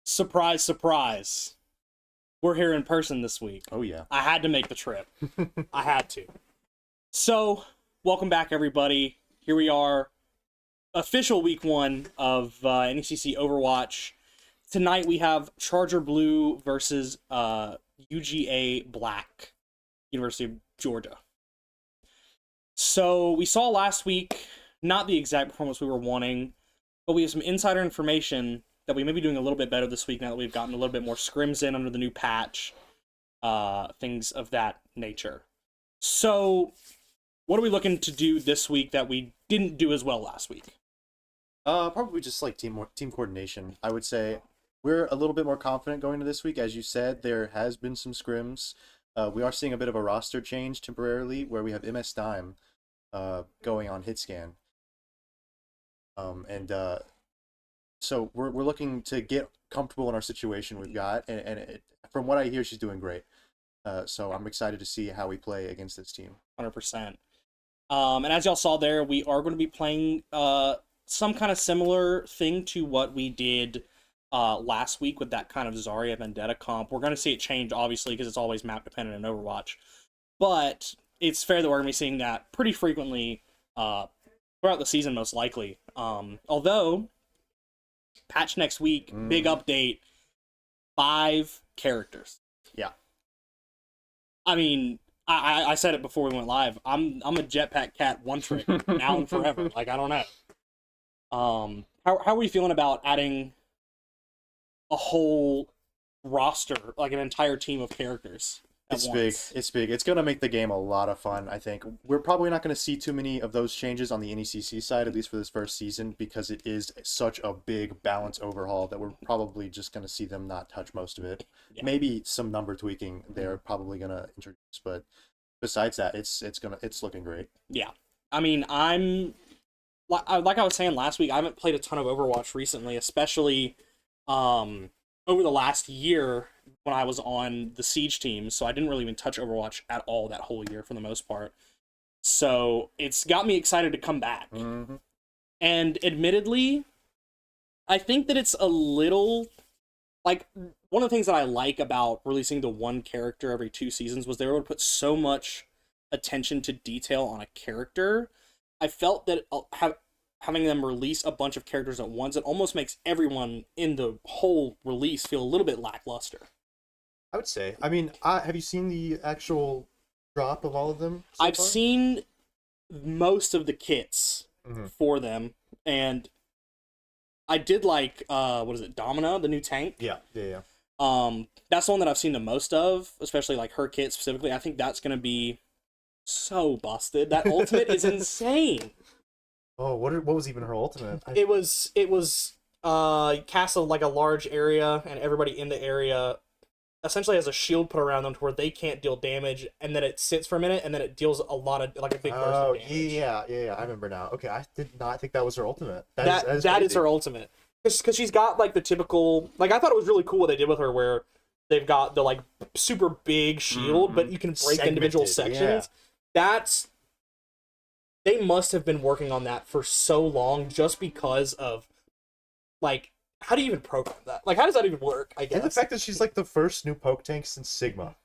Surprise, surprise. We're here in person this week. Oh, yeah. I had to make the trip. I had to. So, welcome back, everybody. Here we are. Official week one of NECC Overwatch. Tonight we have Charger Blue versus UGA Black, University of Georgia. So, we saw last week, not the exact performance we were wanting, but we have some insider information that we may be doing a little bit better this week now that we've gotten a little bit more scrims in under the new patch, things of that nature. So, what are we looking to do this week that we didn't do as well last week? Probably just like team coordination. I would say we're a little bit more confident going into this week. As you said, there has been some scrims. We are seeing a bit of a roster change temporarily where we have MS Dime going on hit scan. So we're looking to get comfortable in our situation we've got, and from what I hear, she's doing great. So I'm excited to see how we play against this team. 100%. And as y'all saw there, we are going to be playing some kind of similar thing to what we did last week with that kind of Zarya Vendetta comp. We're going to see it change, obviously, because it's always map dependent in Overwatch. But it's fair that we're going to be seeing that pretty frequently throughout the season, most likely. Although, patch next week, big update, 5 characters. Yeah. I mean, I said it before we went live. I'm a jetpack cat one trick now and forever. Like, I don't know. How are we feeling about adding a whole roster, like an entire team of characters at It's once? big. It's big. It's going to make the game a lot of fun, I think. We're probably not going to see too many of those changes on the NECC side, at least for this first season, because it is such a big balance overhaul that we're probably just going to see them not touch most of it. Yeah. Maybe some number tweaking they're probably going to introduce, but besides that, it's looking great. Yeah. I mean, like I was saying last week, I haven't played a ton of Overwatch recently, especially over the last year when I was on the Siege team, so I didn't really even touch Overwatch at all that whole year for the most part. So it's got me excited to come back. Mm-hmm. And admittedly, I think that it's a little... Like, one of the things that I like about releasing the one character every 2 seasons was they were able to put so much attention to detail on a character. I felt that having them release a bunch of characters at once, it almost makes everyone in the whole release feel a little bit lackluster. I would say. I mean, have you seen the actual drop of all of them so I've far? seen most of the kits Mm-hmm. for them, and I did like, what is it, Domina, the new tank? Yeah. That's the one that I've seen the most of, especially like her kit specifically. I think that's going to be so busted. That ultimate is insane. Oh, what was even her ultimate? It was cast like a large area, and everybody in the area essentially has a shield put around them to where they can't deal damage, and then it sits for a minute, and then it deals a lot of, like, a big burst of damage. Yeah, I remember now. Okay, I did not think that was her ultimate. That is her ultimate. Because she's got, like, the typical... Like, I thought it was really cool what they did with her, where they've got the, like, super big shield, but you can break individual sections. Yeah. They must have been working on that for so long just because of, like, how do you even program that? Like, how does that even work, I guess? And the fact that she's like the first new poke tank since Sigma.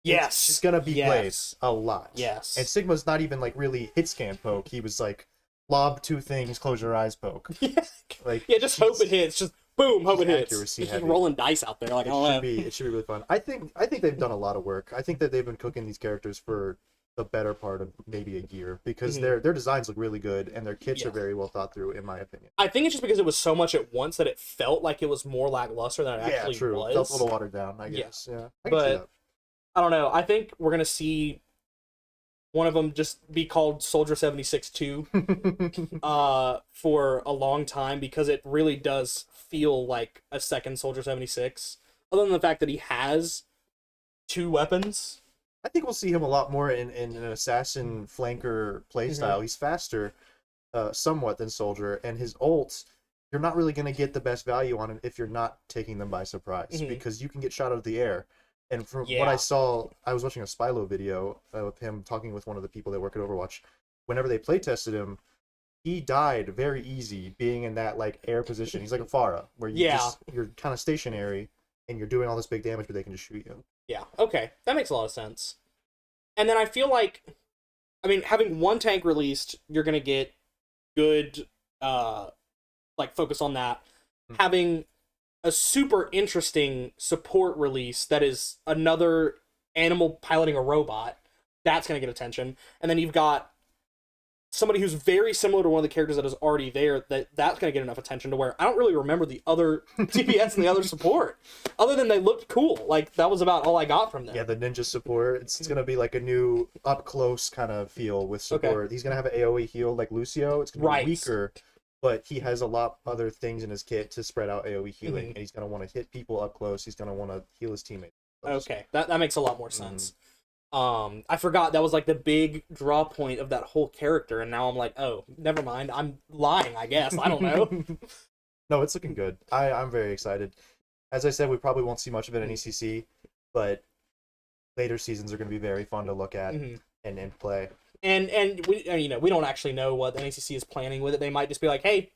Yes. She's gonna be played a lot. Yes. And Sigma's not even like really hit scan poke. He was like lob 2 things, close your eyes poke. Yeah. Like, yeah, just hope it hits. Just boom, hope it hits. Accuracy It's just heavy. rolling dice out there. Like, It should be really fun. I think they've done a lot of work. I think that they've been cooking these characters for the better part of maybe a year because their designs look really good and their kits are very well thought through, in my opinion. I think it's just because it was so much at once that it felt like it was more lackluster than it actually true. was. It felt a little watered down, I guess. Yeah. I can see that. I don't know. I think we're gonna see one of them just be called Soldier 76-2 for a long time, because it really does feel like a second Soldier 76. Other than the fact that he has 2 weapons. I think we'll see him a lot more in an assassin flanker playstyle. He's faster, somewhat, than Soldier, and his ult, you're not really going to get the best value on it if you're not taking them by surprise, because you can get shot out of the air. And from what I saw, I was watching a Spylo video of him talking with one of the people that work at Overwatch. Whenever they play tested him, he died very easy being in that like air position. He's like a Pharah, where Yeah. you're kind of stationary and you're doing all this big damage, but they can just shoot you. Yeah, okay. That makes a lot of sense. And then I feel like, I mean, having one tank released, you're going to get good, like, focus on that. Mm. Having a super interesting support release that is another animal piloting a robot, that's going to get attention. And then you've got somebody who's very similar to one of the characters that is already there, that's going to get enough attention to where I don't really remember the other DPS and the other support, other than they looked cool. Like, that was about all I got from them. Yeah, the ninja support. It's going to be like a new up close kind of feel with support. Okay. He's going to have an AoE heal like Lucio. It's going to be Right. weaker, but he has a lot other things in his kit to spread out AoE healing, Mhm. and he's going to want to hit people up close. He's going to want to heal his teammates. Okay, that makes a lot more sense. I forgot that was like the big draw point of that whole character, and now I'm like, oh, never mind. I'm lying, I guess. I don't know. No, it's looking good. I'm very excited. As I said, we probably won't see much of it in ECC, but later seasons are going to be very fun to look at Mhm. and play. And we we don't actually know what the NECC is planning with it. They might just be like, hey,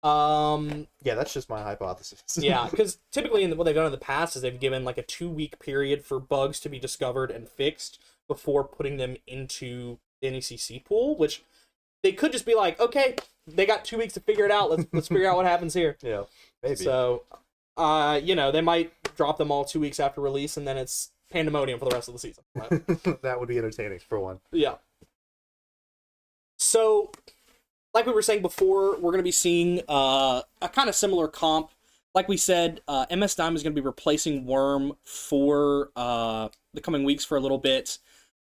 Yeah, that's just my hypothesis. yeah, because typically what they've done in the past is they've given like a 2-week period for bugs to be discovered and fixed before putting them into the NECC pool, which they could just be like, okay, they got 2 weeks to figure it out. Let's figure out what happens here. Yeah, maybe. So, they might drop them all 2 weeks after release, and then it's pandemonium for the rest of the season. But, That would be entertaining for one. yeah. So, like we were saying before, we're going to be seeing a kind of similar comp. Like we said, MS Dime is going to be replacing Worm for the coming weeks for a little bit.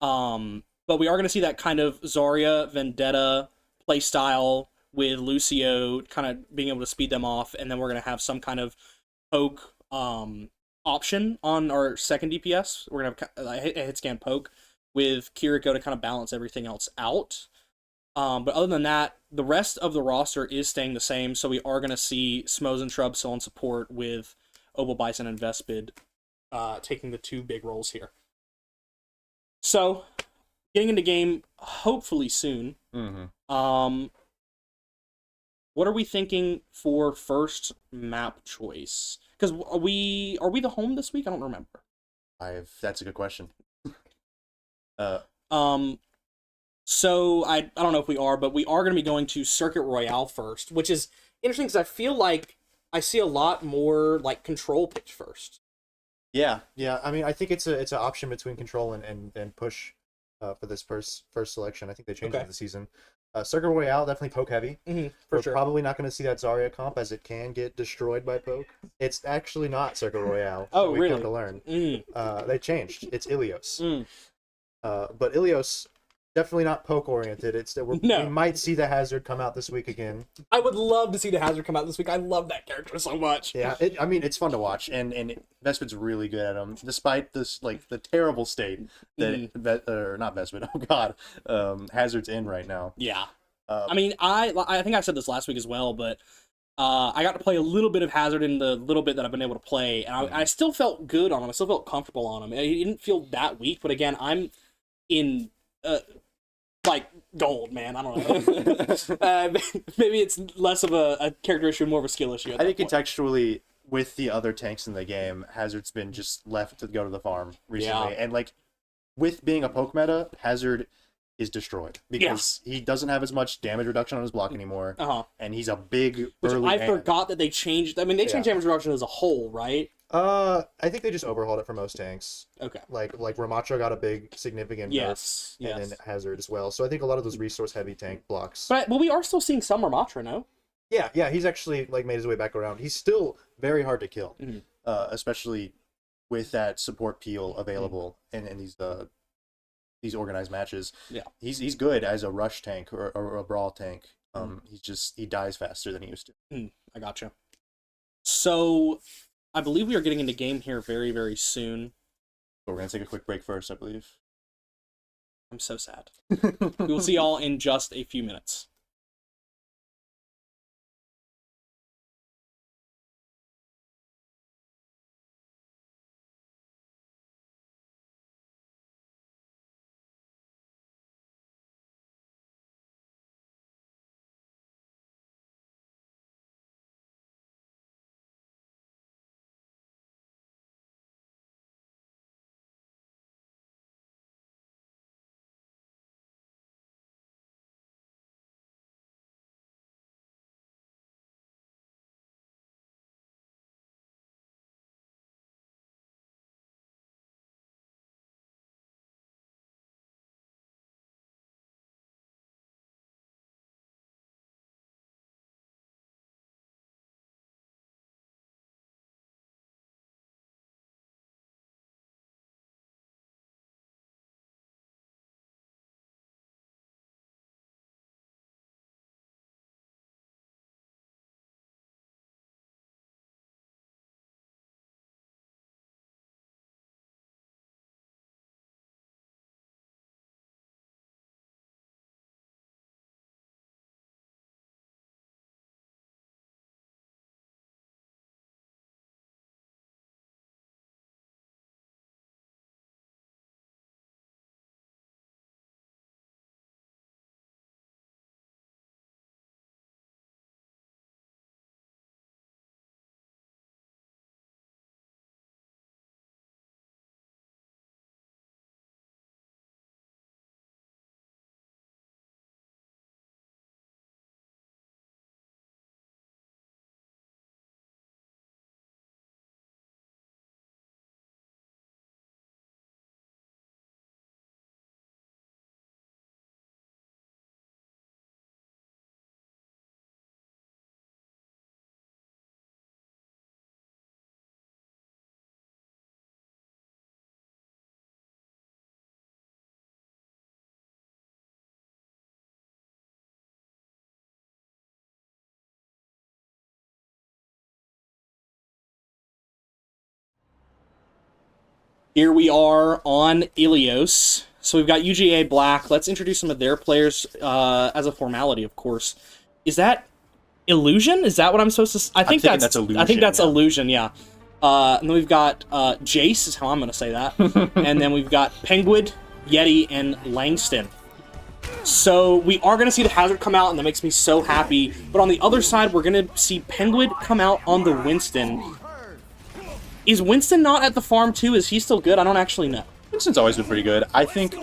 But we are going to see that kind of Zarya, Vendetta playstyle with Lucio kind of being able to speed them off. And then we're going to have some kind of poke option on our second DPS. We're going to have a hit scan poke with Kiriko to kind of balance everything else out. But other than that, the rest of the roster is staying the same, so we are going to see Smoes and Shrub still in support with Opal Bison and Vespid taking the two big roles here. So, getting into game hopefully soon. Mm-hmm. What are we thinking for first map choice? Because are we the home this week? I don't remember. That's a good question. So I don't know if we are, but we are going to be going to Circuit Royale first, which is interesting because I feel like I see a lot more like control picked first. Yeah. Yeah, I mean, I think it's an option between control and push for this first selection. I think they changed it Okay. this season. Circuit Royale, definitely poke heavy. For We're sure. probably not going to see that Zarya comp as it can get destroyed by poke. It's actually not Circuit Royale. Oh, we've really? come to learn. Mm. They changed. It's Ilios. Mm. But Ilios, definitely not poke oriented. No. We might see the Hazard come out this week again. I would love to see the Hazard come out this week. I love that character so much. Yeah, I mean, it's fun to watch, and Vespid's really good at him, despite this like the terrible state that not Vespid. Oh God, Hazard's in right now. Yeah. I mean, I think I said this last week as well, but I got to play a little bit of Hazard in the little bit that I've been able to play, and I still felt good on him. I still felt comfortable on him. He didn't feel that weak, but again, I'm in like gold, man. I don't know. Maybe it's less of a character issue, more of a skill issue. I think contextually, with the other tanks in the game, Hazard's been just left to go to the farm recently, and like with being a poke meta, Hazard is destroyed because he doesn't have as much damage reduction on his block anymore, and he's a big early. I forgot that they changed. I mean, they changed damage reduction as a whole, right? I think they just overhauled it for most tanks. Okay. Like Ramacho got a big significant nerf, and then Hazard as well. So I think a lot of those resource heavy tank blocks. But we are still seeing some Ramatra, no? Yeah, he's actually like made his way back around. He's still very hard to kill, especially with that support peel available in these organized matches. Yeah, he's good as a rush tank or a brawl tank. He dies faster than he used to. I gotcha. So I believe we are getting into game here very, very soon. But we're gonna take a quick break first, I believe. I'm so sad. We will see y'all in just a few minutes. Here we are on Ilios. So we've got UGA Black. Let's introduce some of their players as a formality, of course. Is that Illusion? Is that what I'm supposed to? I think that's Illusion. I think that's yeah. Illusion. Yeah. And then we've got Jace is how I'm going to say that. And then we've got Penguin, Yeti, and Langston. So we are going to see the Hazard come out, and that makes me so happy. But on the other side, we're going to see Penguin come out on the Winston. Is Winston not at the farm too? Is he still good? I don't actually know. Winston's always been pretty good. I think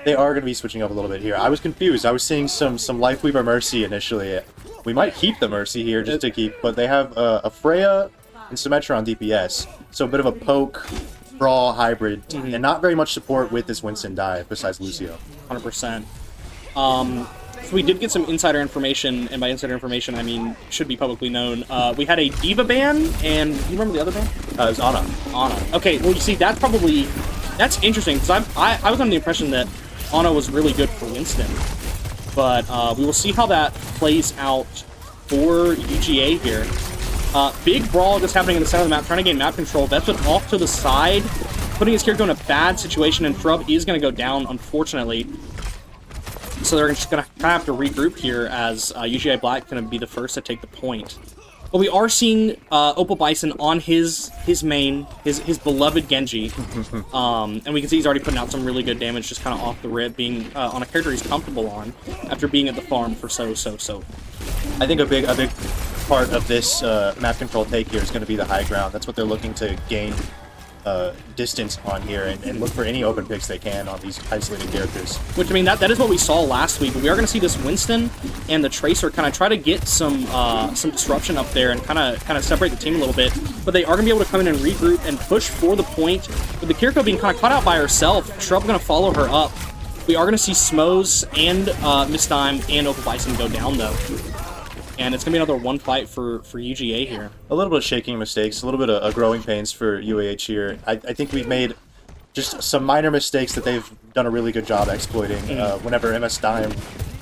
they are going to be switching up a little bit here. I was confused. I was seeing some Lifeweaver Mercy initially. We might keep the Mercy here just to keep, but they have a Freya and Symmetra on DPS. So a bit of a poke, brawl hybrid, and not very much support with this Winston dive besides Lucio. 100%. So we did get some insider information, and by insider information, I mean should be publicly known. We had a Diva ban, and do you remember the other ban? It was Ana. Ana. Okay, well you see that's interesting because I was under the impression that Ana was really good for Winston, but we will see how that plays out for UGA here. Big brawl just happening in the center of the map, trying to gain map control. Vespid off to the side, putting his character in a bad situation, and Shrub is going to go down, unfortunately. So they're just going to kind of have to regroup here as UGA Black going to be the first to take the point. But we are seeing Opal Bison on his main, his beloved Genji. And we can see he's already putting out some really good damage just kind of off the rip, being on a character he's comfortable on after being at the farm for so. I think a big part of this map control take here is going to be the high ground. That's what they're looking to gain distance on here and look for any open picks they can on these isolated characters. Which, I mean, that is what we saw last week, but we are going to see this Winston and the Tracer kind of try to get some disruption up there and kind of separate the team a little bit, but they are going to be able to come in and regroup and push for the point. With the Kiriko being kind of caught out by herself, Shrub going to follow her up. We are going to see Smoes and Miss Dime and Opal Bison go down, though. And it's going to be another one fight for UGA here. A little bit of shaking mistakes, a little bit of growing pains for UAH here. I think we've made just some minor mistakes that they've done a really good job exploiting. Whenever MS Dime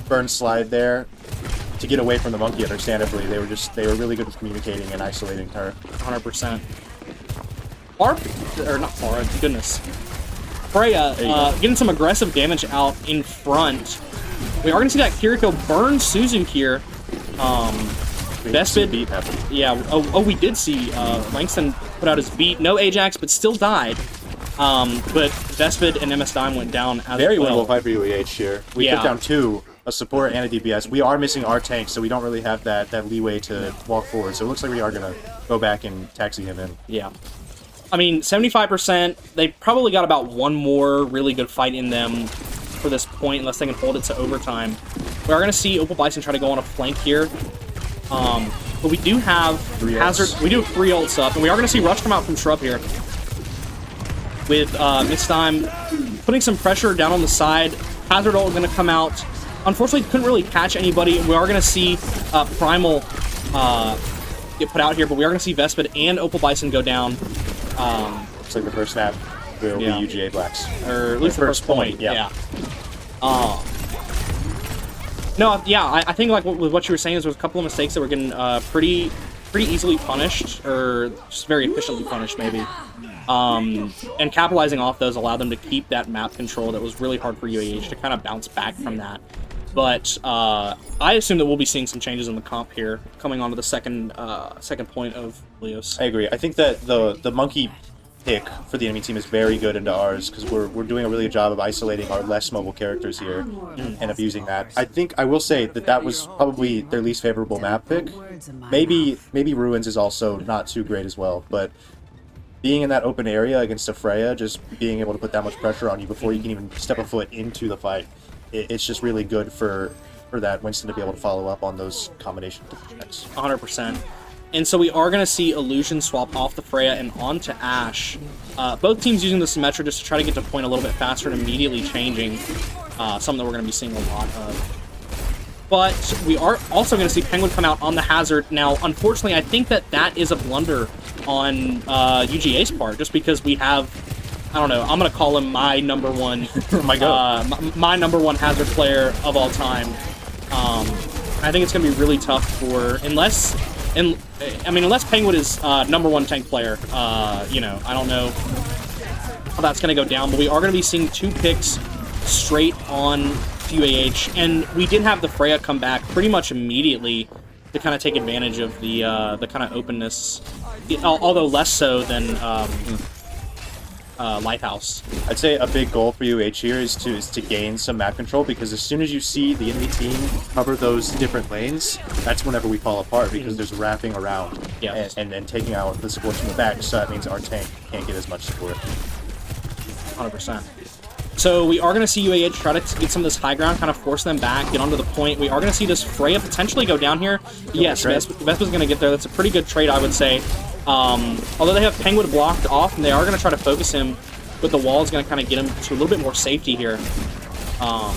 burned slide there to get away from the monkey, understandably, they were really good at communicating and isolating her. 100%. Goodness. Freya getting some aggressive damage out in front. We are going to see that Kiriko burn Suzu here. Vespid beat happened. Yeah. Oh, we did see Langston put out his beat. No Ajax, but still died. But Vespid and MS Dime went down as Very well. winnable fight for UAH here. We took down two, a support and a DPS. We are missing our tank, so we don't really have that leeway to walk forward. So it looks like we are gonna go back and taxi him in. Yeah. I mean, 75%. They probably got about one more really good fight in them for this point, unless they can hold it to overtime. We are going to see Opal Bison try to go on a flank here. But we do have Hazard. We do have 3 ults up, and we are going to see Rush come out from Shrub here. With Miss Time putting some pressure down on the side. Hazard ult going to come out. Unfortunately, couldn't really catch anybody. We are going to see Primal get put out here, but we are going to see Vespid and Opal Bison go down. Looks like the first map will be UGA Blacks. Or at least the first point, yeah. No, yeah, I think like with what you were saying, there was a couple of mistakes that were getting pretty easily punished, or just very efficiently punished, maybe. And capitalizing off those allowed them to keep that map control that was really hard for UAH to kind of bounce back from that. But I assume that we'll be seeing some changes in the comp here, coming onto the second point of Leos. I agree. I think that the monkey pick for the enemy team is very good into ours, because we're doing a really good job of isolating our less mobile characters here and abusing that. I think I will say that was probably their least favorable map pick. Maybe Ruins is also not too great as well, but being in that open area against a Freya, just being able to put that much pressure on you before you can even step a foot into the fight, it's just really good for that Winston to be able to follow up on those combination checks. 100%. And so we are going to see Illusion swap off the Freya and onto Ashe. Both teams using the Symmetra just to try to get to point a little bit faster and immediately changing. Something that we're going to be seeing a lot of. But we are also going to see Penguin come out on the Hazard. Now, unfortunately, I think that is a blunder on UGA's part, just because we have, I don't know, I'm going to call him my number one, my number one Hazard player of all time. I think it's going to be really tough for, unless Penguin is number one tank player, I don't know. how that's going to go down, but we are going to be seeing 2 picks straight on UAH, and we did have the Freya come back pretty much immediately to kind of take advantage of the kind of openness, although less so than Lighthouse. I'd say a big goal for UH here is to gain some map control, because as soon as you see the enemy team cover those different lanes, that's whenever we fall apart, because there's wrapping around and taking out the support from the back, so that means our tank can't get as much support. 100%. So we are going to see UAH try to get some of this high ground, kind of force them back, get onto the point. We are going to see this Freya potentially go down here. Yes, Vespa's going to get there. That's a pretty good trade, I would say. Although they have Penguin blocked off, and they are going to try to focus him, but the wall is going to kind of get him to a little bit more safety here. Kind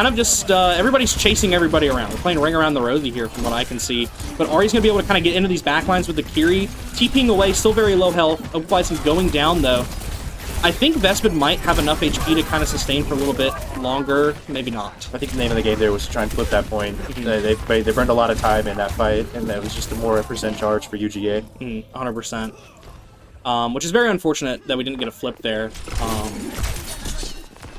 of just, everybody's chasing everybody around. We're playing Ring Around the Rosie here from what I can see. But Ari's going to be able to kind of get into these backlines with the Kiri. TPing away, still very low health. Bison going down, though. I think Vespid might have enough HP to kind of sustain for a little bit longer. Maybe not. I think the name of the game there was to try and flip that point. They burned a lot of time in that fight, and that was just a more percent charge for UGA. 100%. Which is very unfortunate that we didn't get a flip there.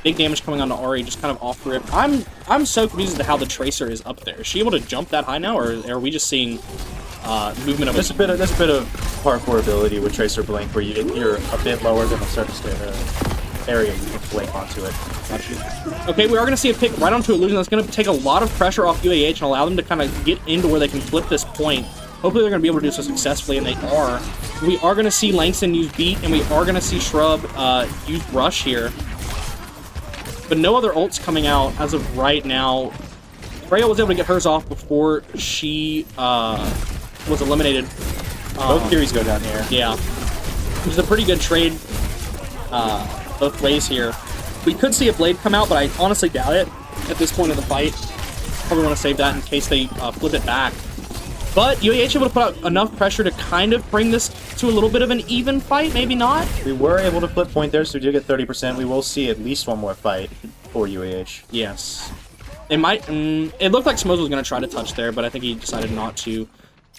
Big damage coming onto Ari, just kind of off rip. I'm so confused as to how the Tracer is up there. Is she able to jump that high now, or are we just seeing movement of? There's a bit of parkour ability with Tracer Blink, where you're a bit lower than the surface area, you can blink onto it. Okay, we are going to see a pick right onto Illusion. That's going to take a lot of pressure off UAH and allow them to kind of get into where they can flip this point. Hopefully they're going to be able to do so successfully, and they are. We are going to see Langston use Beat, and we are going to see Shrub use Rush here. But no other ults coming out as of right now. Freya was able to get hers off before she was eliminated. Both Kiris go down here. Yeah. It was a pretty good trade both ways here. We could see a Blade come out, but I honestly doubt it at this point of the fight. Probably want to save that in case they flip it back. But UAH able to put out enough pressure to kind of bring this to a little bit of an even fight, maybe not. We were able to flip point there, so we did get 30%. We will see at least one more fight for UAH. Yes. It might. It looked like Smokes was going to try to touch there, but I think he decided not to.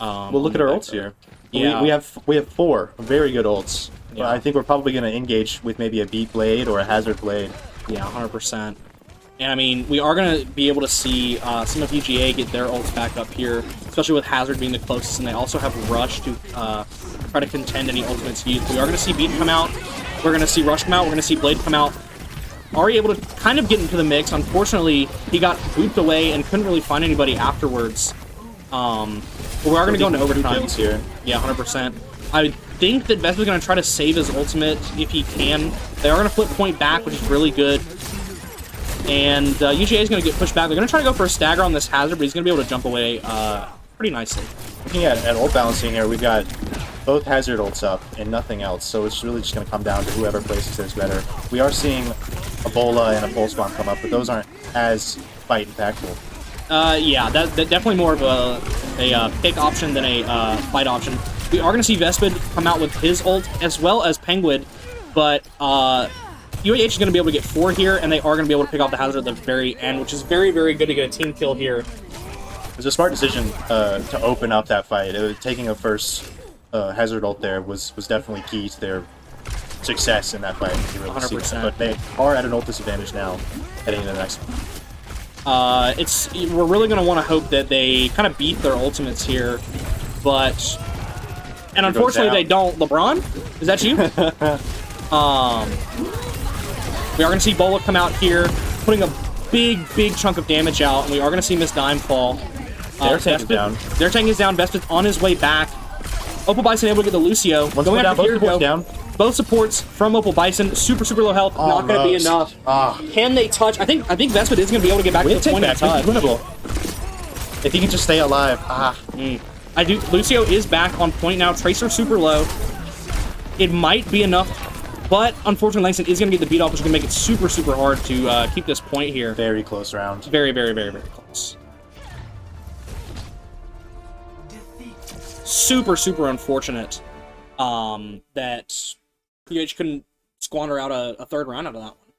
Well, look at our ults here. Yeah. We have 4 very good ults. Yeah. I think we're probably going to engage with maybe a Beat Blade or a Hazard Blade. Yeah, 100%. And I mean, we are going to be able to see some of UGA get their ults back up here, especially with Hazard being the closest, and they also have Rush to try to contend any ultimates used. We are going to see Beat come out. We're going to see Rush come out. We're going to see Blade come out. Ari able to kind of get into the mix. Unfortunately, he got booped away and couldn't really find anybody afterwards. But we are going to go into overtime here. Yeah, 100%. I think that Vespa's going to try to save his ultimate if he can. They are going to flip point back, which is really good. And UGA is going to get pushed back. They're going to try to go for a stagger on this Hazard, but he's going to be able to jump away pretty nicely. Looking at ult balancing here, we've got both Hazard ults up and nothing else, so it's really just going to come down to whoever places theirs better. We are seeing a Bola and a Pulse Bomb come up, but those aren't as fight impactful. Yeah, that's definitely more of a pick option than a fight option. We are going to see Vespid come out with his ult, as well as Penguin, but UAH is going to be able to get 4 here, and they are going to be able to pick off the Hazard at the very end, which is very, very good to get a team kill here. It was a smart decision to open up that fight. Taking a first Hazard ult there was definitely key to their success in that fight. 100%. But they are at an ult disadvantage now, heading into the next one. We're really going to want to hope that they kind of beat their ultimates here, but... And unfortunately, they don't. LeBron? Is that you? We are going to see Bola come out here, putting a big, big chunk of damage out, and we are going to see Miss Dime fall. Their tank is down. Their tank is down. Vespid's on his way back. Opal Bison able to get the Lucio. Going down, both supports down. Both supports from Opal Bison. Super, super low health. Not going to be enough. Can they touch? I think Vespid is going to be able to get back to the point of touch. Winnable. If he can just stay alive. Lucio is back on point now. Tracer super low. It might be enough, but unfortunately Langston is going to get the beat off, which is going to make it super, super hard to keep this point here. Very close round. Very, very, very, very close. Super, super unfortunate that PH couldn't squander out a third round out of that one.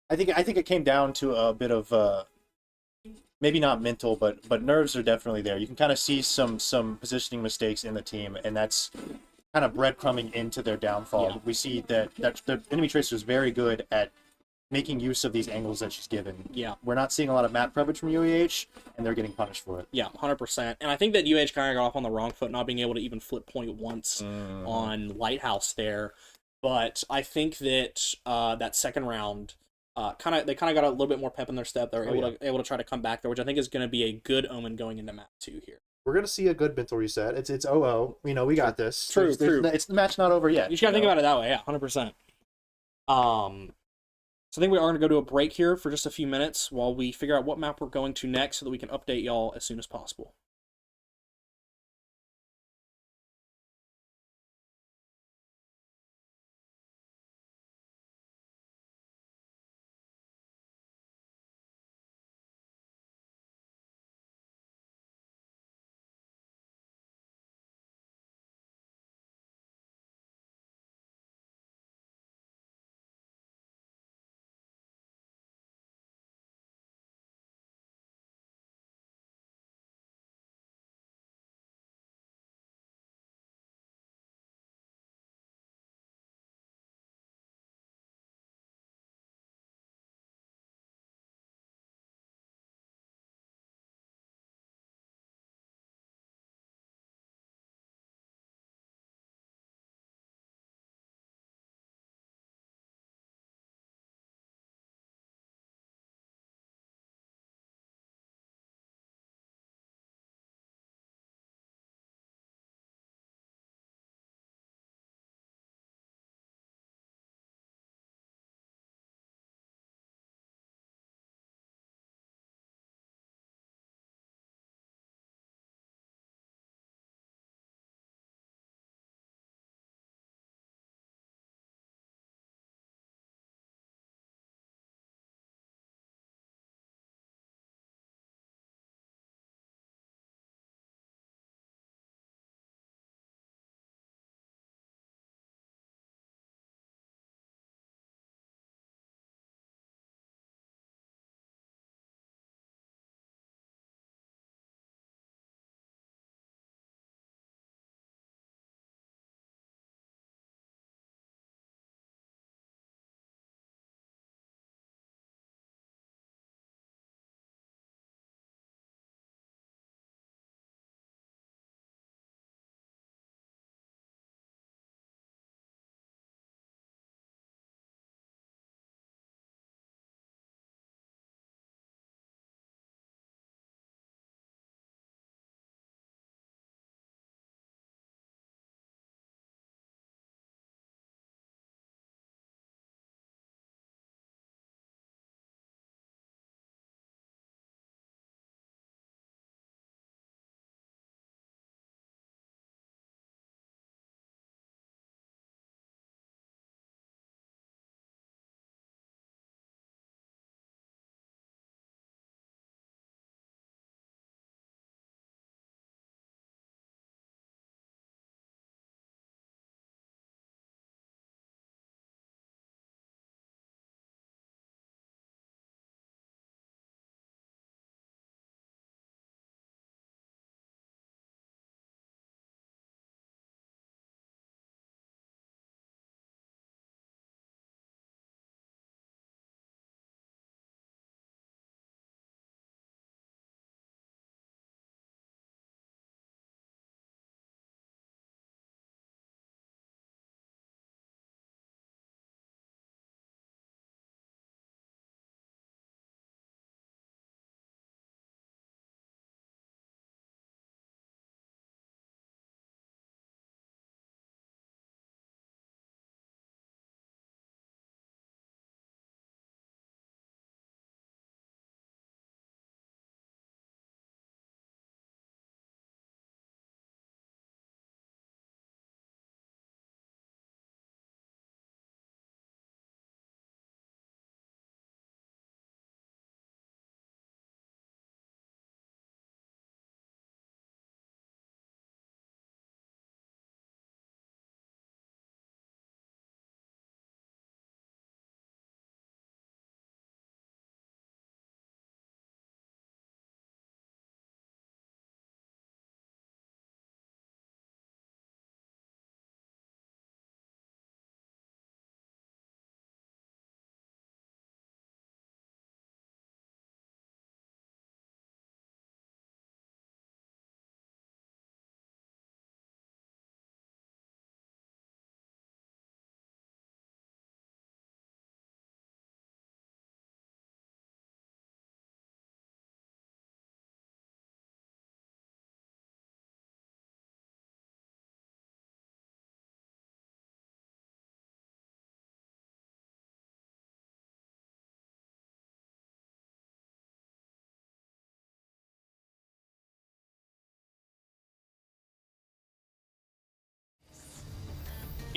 I think it came down to a bit of maybe not mental, but nerves are definitely there. You can kind of see some positioning mistakes in the team, and that's kind of breadcrumbing into their downfall. Yeah. We see that the enemy tracer is very good at making use of these angles that she's given. Yeah. We're not seeing a lot of map coverage from UEH, and they're getting punished for it. Yeah, 100%. And I think that UH kind of got off on the wrong foot, not being able to even flip point once on Lighthouse there. But I think that that second round, they kind of got a little bit more pep in their step. They were able to try to come back there, which I think is going to be a good omen going into map 2 here. We're gonna see a good mental reset. It's 0-0. You know, we got this. True. It's the match not over yet. You just got to think about it that way, yeah, 100%. So I think we are going to go to a break here for just a few minutes while we figure out what map we're going to next so that we can update y'all as soon as possible.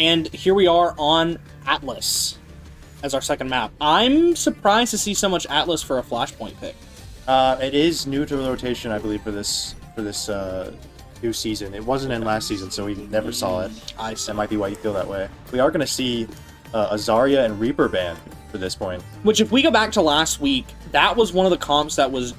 And here we are on Atlas as our second map. I'm surprised to see so much Atlas for a Flashpoint pick. It is new to the rotation, I believe, for this new season. It wasn't in last season, so we never saw it. That might be why you feel that way. We are going to see a Zarya and Reaper ban for this point. Which, if we go back to last week, that was one of the comps that was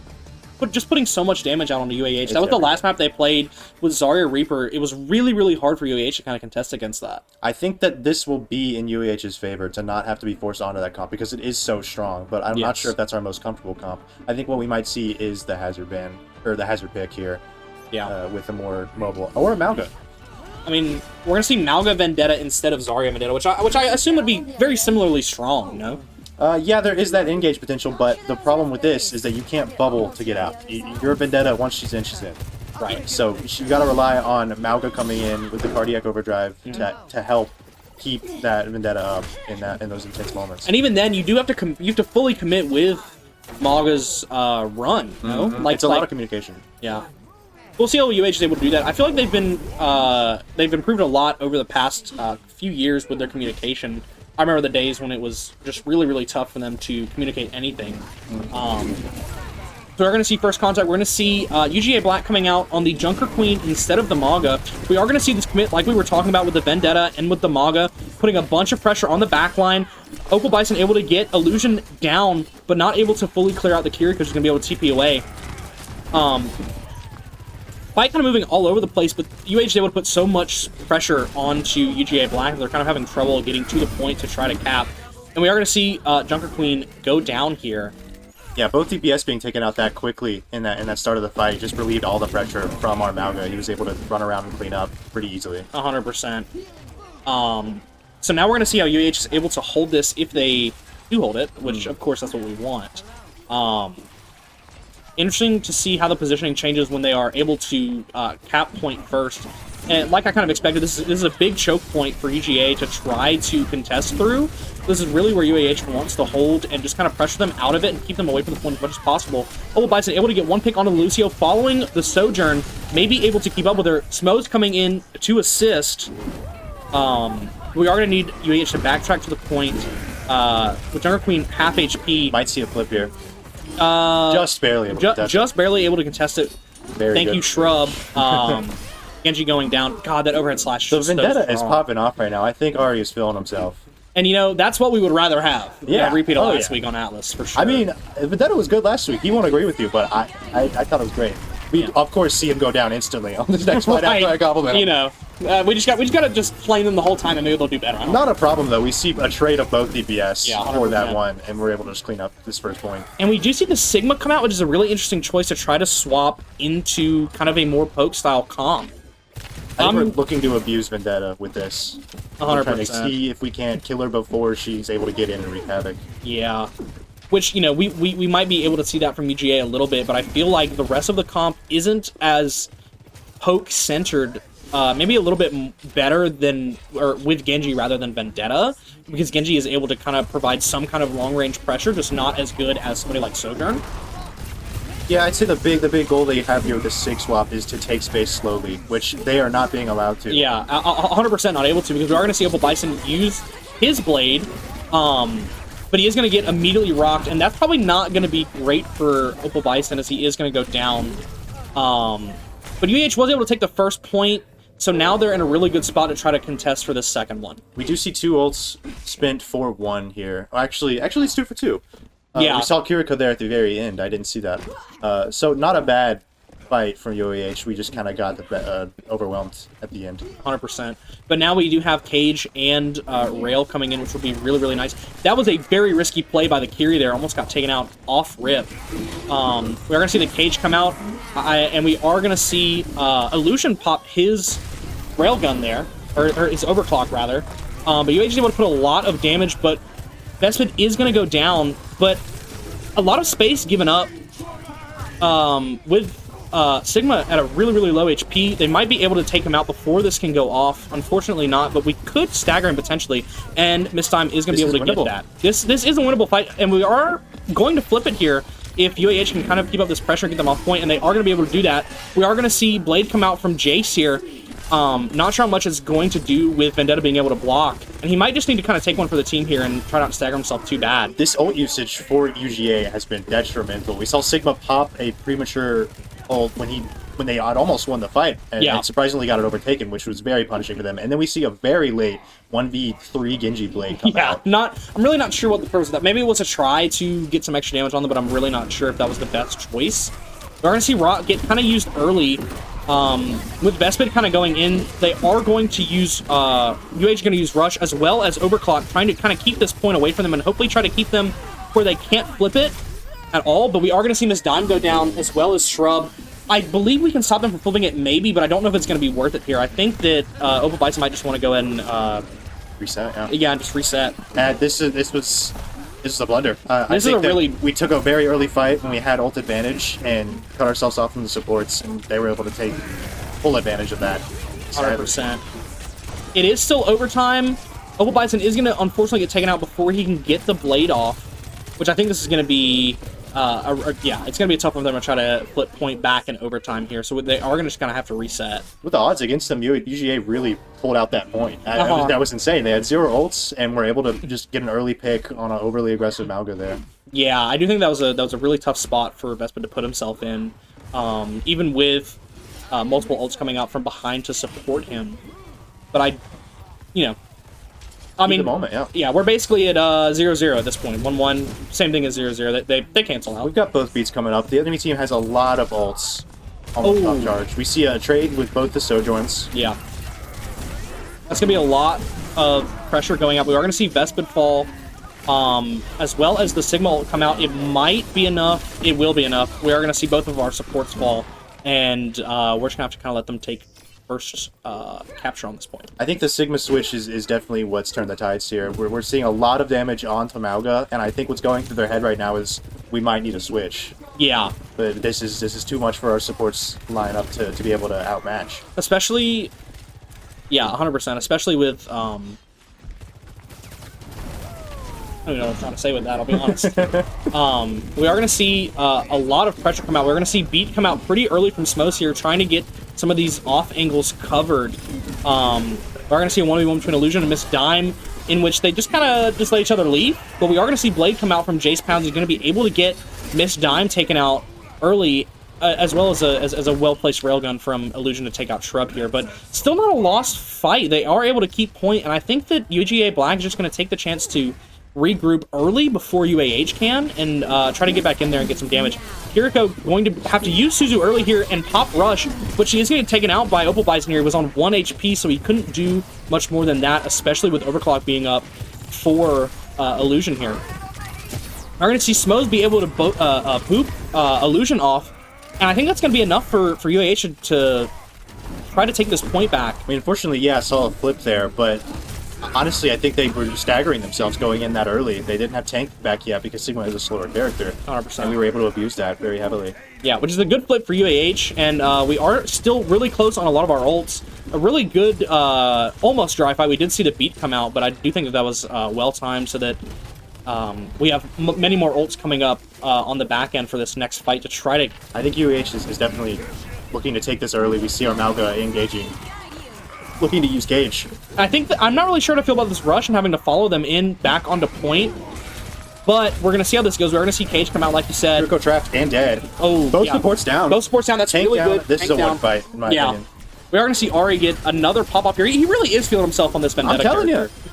just putting so much damage out on the UAH. That was the last map they played with Zarya Reaper. It was really, really hard for UAH to kind of contest against that. I think that this will be in UAH's favor to not have to be forced onto that comp because it is so strong, but I'm not sure if that's our most comfortable comp. I think what we might see is the Hazard ban, or the Hazard pick here, with a more mobile, or a Malga. I mean, we're going to see Malga Vendetta instead of Zarya Vendetta, which I assume would be very similarly strong, no? Yeah, there is that engage potential, but the problem with this is that you can't bubble to get out. You're a Vendetta, once she's in, she's in. Right. So you got to rely on Malga coming in with the Cardiac Overdrive to help keep that Vendetta up in those intense moments. And even then, you do have to fully commit with Malga's run, no? Like, it's a lot of communication. Yeah. We'll see how UH is able to do that. I feel like they've improved a lot over the past few years with their communication. I remember the days when it was just really, really tough for them to communicate anything. So we're going to see first contact. We're going to see UGA Black coming out on the Junker Queen instead of the Maga. We are going to see this commit like we were talking about with the Vendetta and with the Maga, putting a bunch of pressure on the backline. Opal Bison able to get Illusion down, but not able to fully clear out the Kiri because she's going to be able to TP away. Fight kind of moving all over the place, but UH is able to put so much pressure onto UGA Black that they're kind of having trouble getting to the point to try to cap. And we are going to see Junker Queen go down here. Yeah, both DPS being taken out that quickly in that start of the fight just relieved all the pressure from our Malga. He was able to run around and clean up pretty easily. 100%. So now we're going to see how UH is able to hold this if they do hold it, which of course that's what we want. Interesting to see how the positioning changes when they are able to cap point first. And like I kind of expected, this is a big choke point for UGA to try to contest through. This is really where UAH wants to hold and just kind of pressure them out of it and keep them away from the point as much as possible. Opal Bison able to get one pick onto Lucio following the Sojourn, maybe able to keep up with her. Smo's coming in to assist. We are going to need UAH to backtrack to the point. With Junker Queen half HP. Might see a flip here. Just barely able to contest it. Just barely able to contest it. Thank you, Shrub. Genji going down. God, that overhead slash. The Vendetta is popping off right now. I think Ari is feeling himself. And you know, that's what we would rather have. Yeah. Repeat of last week on Atlas, for sure. I mean, Vendetta was good last week. He won't agree with you, but I thought it was great. We, of course, see him go down instantly on this next fight after I compliment him. You know, we just got to just flame them the whole time and maybe they'll do better. Not a problem, though. We see a trade of both DPS for 100%. that one, and we're able to just clean up this first point. And we do see the Sigma come out, which is a really interesting choice to try to swap into kind of a more poke-style comp. I think we're looking to abuse Vendetta with this. 100%. We're trying to see if we can't kill her before she's able to get in and wreak havoc. Yeah. Which, you know, we might be able to see that from UGA a little bit, but I feel like the rest of the comp isn't as poke-centered, maybe a little bit better than, or with Genji rather than Vendetta, because Genji is able to kind of provide some kind of long-range pressure, just not as good as somebody like Sojourn. Yeah, I'd say the big goal that you have here with this SIG swap is to take space slowly, which they are not being allowed to. Yeah, 100% not able to, because we are going to see Opal Bison use his blade, but he is going to get immediately rocked, and that's probably not going to be great for Opal Bison, as he is going to go down. But UH was able to take the first point, so now they're in a really good spot to try to contest for this second one. We do see two ults spent for one here. Actually, it's 2 for 2. Yeah. We saw Kiriko there at the very end. I didn't see that. So not a bad fight from UAH. We just kind of got overwhelmed at the end. 100%. But now we do have Cage and Rail coming in, which will be really, really nice. That was a very risky play by the Kiri there. Almost got taken out off rip. We're going to see the Cage come out, and we are going to see Illusion pop his Railgun there, or his Overclock, rather. But UAH is able to put a lot of damage, but Vespid is going to go down, but a lot of space given up with Sigma at a really, really low HP. They might be able to take him out before this can go off. Unfortunately not, but we could stagger him potentially, and Mistime is going to be able to get that. This is a winnable fight, and we are going to flip it here if UAH can kind of keep up this pressure and get them off point, and they are going to be able to do that. We are going to see Blade come out from Jace here. Not sure how much it's going to do with Vendetta being able to block, and he might just need to kind of take one for the team here and try not to stagger himself too bad. This ult usage for UGA has been detrimental. We saw Sigma pop a premature ult when they had almost won the fight, and surprisingly got it overtaken, which was very punishing for them. And then we see a very late 1v3 Genji Blade come out. I'm really not sure what the purpose of that. Maybe it was a try to get some extra damage on them, but I'm really not sure if that was the best choice. We're going to see Rot get kind of used early. With Vespid kind of going in, they are going to use, UH going to use Rush as well as Overclock, trying to kind of keep this point away from them and hopefully try to keep them where they can't flip it at all. But we are going to see Miss Dime go down as well as Shrub. I believe we can stop them from flipping it maybe, but I don't know if it's going to be worth it here. I think that Opal Bison might just want to go ahead and reset, yeah, just reset. This is a blunder. This is a really... We took a very early fight when we had ult advantage and cut ourselves off from the supports, and they were able to take full advantage of that. 100%. It is still overtime. Opal Bison is going to unfortunately get taken out before he can get the blade off, which I think this is going to be... yeah, it's going to be tough for them to try to flip point back in overtime here, so they are going to just kind of have to reset. With the odds against them, UGA really pulled out that point. That was insane. They had 0 ults and were able to just get an early pick on an overly aggressive Mauga there. Yeah, I do think that was a really tough spot for Vespid to put himself in, even with multiple ults coming out from behind to support him. But I mean, yeah, we're basically at 0-0 at this point. 1-1, same thing as 0-0. They cancel out. We've got both beats coming up. The enemy team has a lot of ults on the top charge. We see a trade with both the Sojourns. Yeah. That's going to be a lot of pressure going up. We are going to see Vespid fall, as well as the Sigma ult come out. It might be enough. It will be enough. We are going to see both of our supports fall, and we're just going to have to kind of let them take first capture on this point. I think the Sigma switch is definitely what's turned the tides here. We're seeing a lot of damage onto Mauga, and I think what's going through their head right now is we might need a switch. Yeah. But this is too much for our supports lineup to be able to outmatch. Especially, yeah, 100%. Especially with I don't know what I'm trying to say with that, I'll be honest. We are going to see a lot of pressure come out. We're going to see Beat come out pretty early from Smos here, trying to get some of these off angles covered. We're going to see a 1v1 between Illusion and Miss Dime, in which they just kind of just let each other leave. But we are going to see Blade come out from Jace Pounds. He's going to be able to get Miss Dime taken out early, as well as a well-placed railgun from Illusion to take out Shrub here. But still not a lost fight. They are able to keep point, and I think that UGA Black is just going to take the chance to regroup early before UAH can and try to get back in there and get some damage. Kiriko going to have to use Suzu early here and pop Rush, but she is getting taken out by Opal Bison here. He was on 1 HP, so he couldn't do much more than that, especially with Overclock being up for Illusion here. We're going to see Smos be able to poop Illusion off, and I think that's going to be enough for UAH to try to take this point back. I mean, unfortunately, yeah, I saw a flip there, but honestly, I think they were staggering themselves going in that early. They didn't have tank back yet because Sigma is a slower character. 100%. And we were able to abuse that very heavily. Yeah, which is a good flip for UAH, and we are still really close on a lot of our ults. A really good, almost dry fight. We did see the Beat come out, but I do think that was well-timed so that we have many more ults coming up on the back end for this next fight to try to... I think UAH is definitely looking to take this early. We see our Mauga engaging, looking to use Cage. I think that I'm not really sure how to feel about this rush and having to follow them in back onto point, but we're gonna see how this goes. We're gonna see Cage come out, like you said. Kiriko trapped and dead. Oh, both supports down. Both supports down. That's tank really down. good. This tank is a down. one fight, in my opinion. We are gonna see Ari get another pop up here. He really is feeling himself on this Vendetta. I'm telling character. you.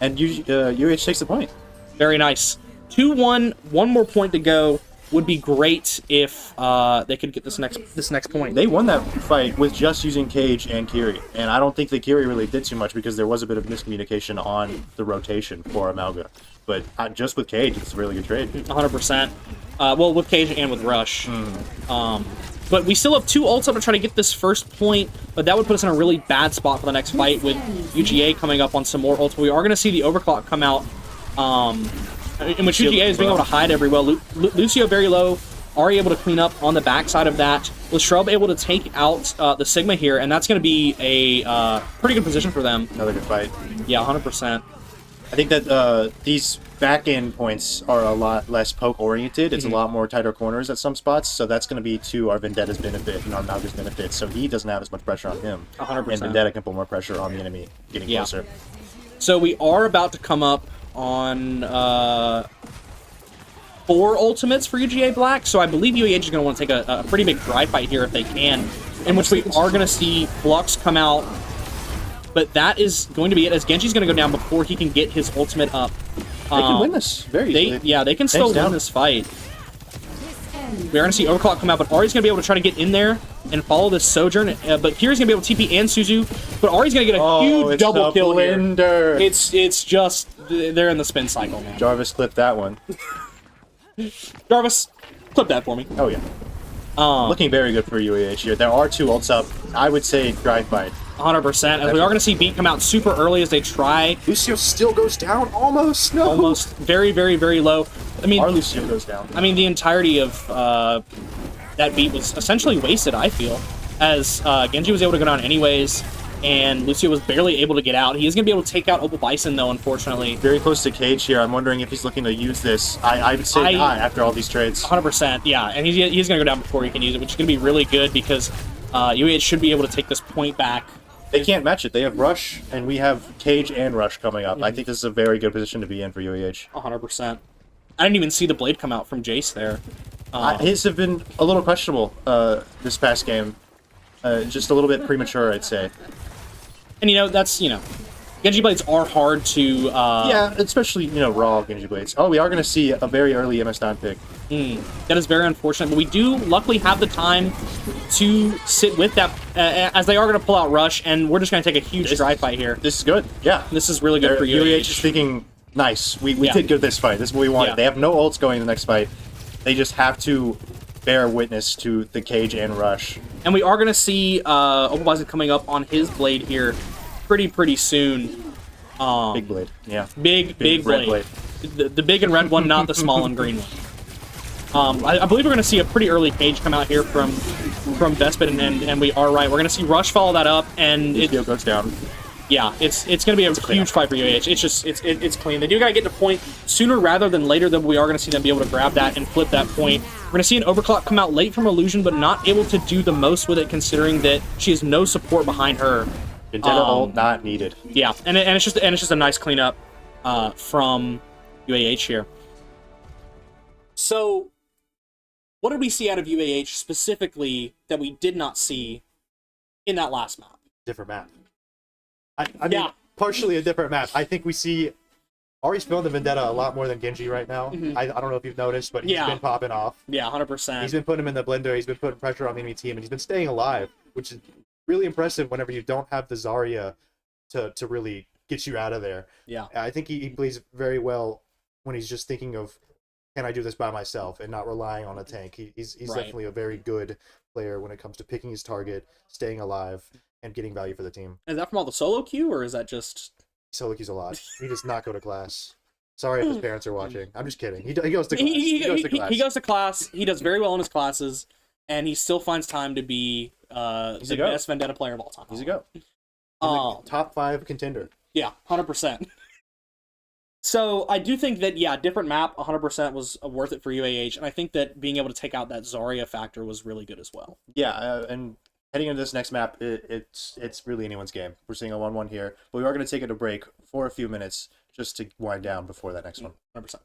And UH takes the point. Very nice. 2-1. One more point to go. Would be great if they could get this next point. They won that fight with just using Cage and Kiri, and I don't think that Kiri really did too much because there was a bit of miscommunication on the rotation for Amalga. But just with Cage, it's a really good trade. 100%. Well, with Cage and with Rush. But we still have 2 ults up to try to get this first point, but that would put us in a really bad spot for the next fight with UGA coming up on some more ults. But we are going to see the Overclock come out. In which UGA is being able to hide everywhere. Lucio very low, Ari able to clean up on the backside of that. With Shrub able to take out the Sigma here, and that's going to be a pretty good position for them. Another good fight. Yeah, 100%. I think that these back end points are a lot less poke oriented. It's a lot more tighter corners at some spots, so that's going to be to our Vendetta's benefit and our Mauga's benefit. So he doesn't have as much pressure on him, 100%. and Vendetta can put more pressure on the enemy getting closer. So we are about to come up on 4 ultimates for UGA Black, so I believe UAH is going to want to take a pretty big dry fight here if they can, in which we are going to see Flux come out, but that is going to be it, as Genji's going to go down before he can get his ultimate up. They can win this very easily. Yeah, they can still win this fight. We're going to see Overclock come out, but Ari's going to be able to try to get in there and follow this Sojourn, but Kiri's going to be able to TP and Suzu, but Ari's going to get a huge double kill here. It's just, they're in the spin cycle, man. Jarvis clipped that one. Jarvis, clip that for me. Oh, yeah. Looking very good for UAH here. There are 2 ults up. I would say dry fight. 100%. As we are going to see Beat come out super early as they try. Lucio still goes down almost. No. Almost very, very, very low. I mean, our Lucio goes down. I mean, the entirety of that Beat was essentially wasted, I feel, as Genji was able to go down anyways, and Lucio was barely able to get out. He is going to be able to take out Opal Bison, though, unfortunately. Very close to Cage here. I'm wondering if he's looking to use this. I would say not after all these trades. 100%, yeah. And he's going to go down before he can use it, which is going to be really good because UAH should be able to take this point back. They can't match it. They have Rush, and we have Cage and Rush coming up. I think this is a very good position to be in for UAH. 100%. I didn't even see the blade come out from Jace there. His have been a little questionable this past game. Just a little bit premature, I'd say. And, that's, Genji Blades are hard to... yeah, especially, raw Genji Blades. Oh, we are going to see a very early MS9 pick. That is very unfortunate, but we do luckily have the time to sit with that, as they are going to pull out Rush, and we're just going to take a huge dry fight here. This is good, yeah. This is really good for UAH. UAH is thinking, nice, we did good this fight. This is what we wanted. Yeah. They have no ults going in the next fight. They just have to bear witness to the Cage and Rush. And we are going to see Opal Bison coming up on his blade here pretty soon. Big blade, yeah. Big blade. The big and red one, not the small and green one. I believe we're going to see a pretty early Cage come out here from Vespid, and we are right. We're going to see Rush follow that up, and it goes down. Yeah, it's going to be a huge fight for UAH. It's just it's clean. They do got to get to point sooner rather than later. That we are going to see them be able to grab that and flip that point. We're going to see an Overclock come out late from Illusion, but not able to do the most with it, considering that she has no support behind her. Vendetta ult not needed. Yeah, and it's just a nice cleanup from UAH here. So, what did we see out of UAH specifically that we did not see in that last map? Different map. I mean, partially a different map. I think we see Ari's feeling the Vendetta a lot more than Genji right now. I don't know if you've noticed, but he's been popping off. Yeah, 100%. He's been putting him in the blender. He's been putting pressure on the enemy team, and he's been staying alive, which is really impressive whenever you don't have the Zarya to really get you out of there. Yeah. I think he plays very well when he's just thinking of, can I do this by myself, and not relying on a tank. He's definitely a very good player when it comes to picking his target, staying alive, and getting value for the team. Is that from all the solo queue, or is that just... Solo queues a lot. He does not go to class. Sorry if his parents are watching. I'm just kidding. He goes to class. He goes to class. He does very well in his classes, and he still finds time to be the best Vendetta player of all time. He's a go. Top 5 contender. Yeah, 100%. So I do think that, different map 100% was worth it for UAH, and I think that being able to take out that Zarya factor was really good as well. Yeah, and heading into this next map, it's really anyone's game. We're seeing a 1-1 here, but we are going to take it a break for a few minutes just to wind down before that next one. 100%.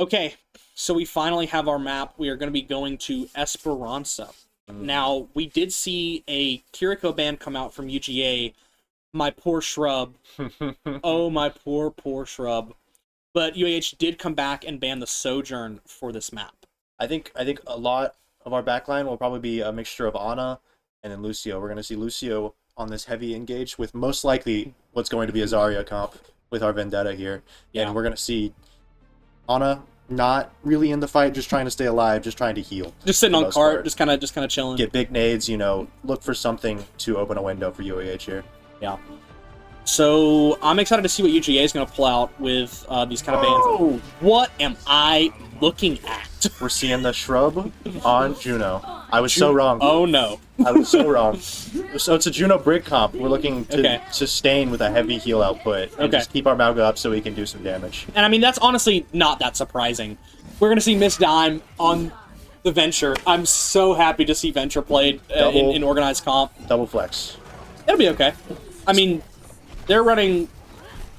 Okay, so we finally have our map. We are going to be going to Esperanza. Now, we did see a Kiriko ban come out from UGA. My poor shrub. Oh, my poor shrub. But UAH did come back and ban the Sojourn for this map. I think a lot of our backline will probably be a mixture of Ana and then Lucio. We're going to see Lucio on this heavy engage with most likely what's going to be a Zarya comp with our Vendetta here. Yeah. And we're going to see Ana not really in the fight, just trying to stay alive, just trying to heal. Just sitting for on the most cart, part. just kind of chilling. Get big nades, look for something to open a window for UAH here. Yeah. So I'm excited to see what UGA is going to pull out with these kind of bans. What am I looking at? We're seeing the shrub on Juno. I was so wrong. Oh no. I was so wrong. So it's a Juno Brig comp. We're looking to sustain with a heavy heal output and just keep our Mauga up so we can do some damage. And I mean, that's honestly not that surprising. We're going to see Miss Dime on the Venture. I'm so happy to see Venture played in organized comp. Double flex. It'll be okay. I mean, they're running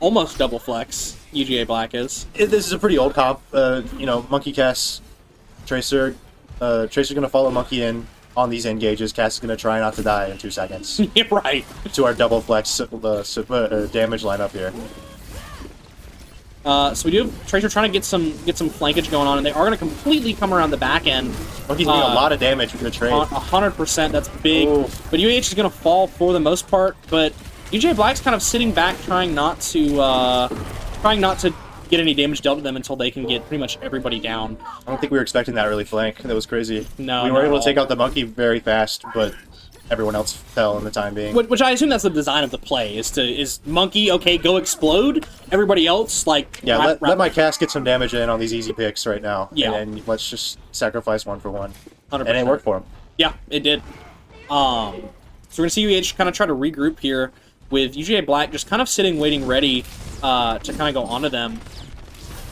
almost double flex, UGA Black is. This is a pretty old comp. Monkey Cass, Tracer. Tracer's going to follow Monkey in on these engages. Cass is going to try not to die in 2 seconds. Yeah, right. To our double flex damage lineup here. So we do have Tracer trying to get some flankage going on, and they are going to completely come around the back end. Monkey's doing a lot of damage with the trade. 100%, that's big. Ooh. But UAH is going to fall for the most part, but UGA Black's kind of sitting back, trying not to get any damage dealt to them until they can get pretty much everybody down. I don't think we were expecting that early flank. That was crazy. No, we were not able at to take all. out the Monkey very fast, but everyone else fell in the time being. Which I assume that's the design of the play, is Monkey, okay, go explode, everybody else, like... Yeah, let my Cass get some damage in on these easy picks right now. Yeah. And let's just sacrifice 1 for 1. 100%. And it worked for him. Yeah, it did. So we're going to see UH kind of try to regroup here with UGA Black just kind of sitting, waiting, ready to kind of go onto them.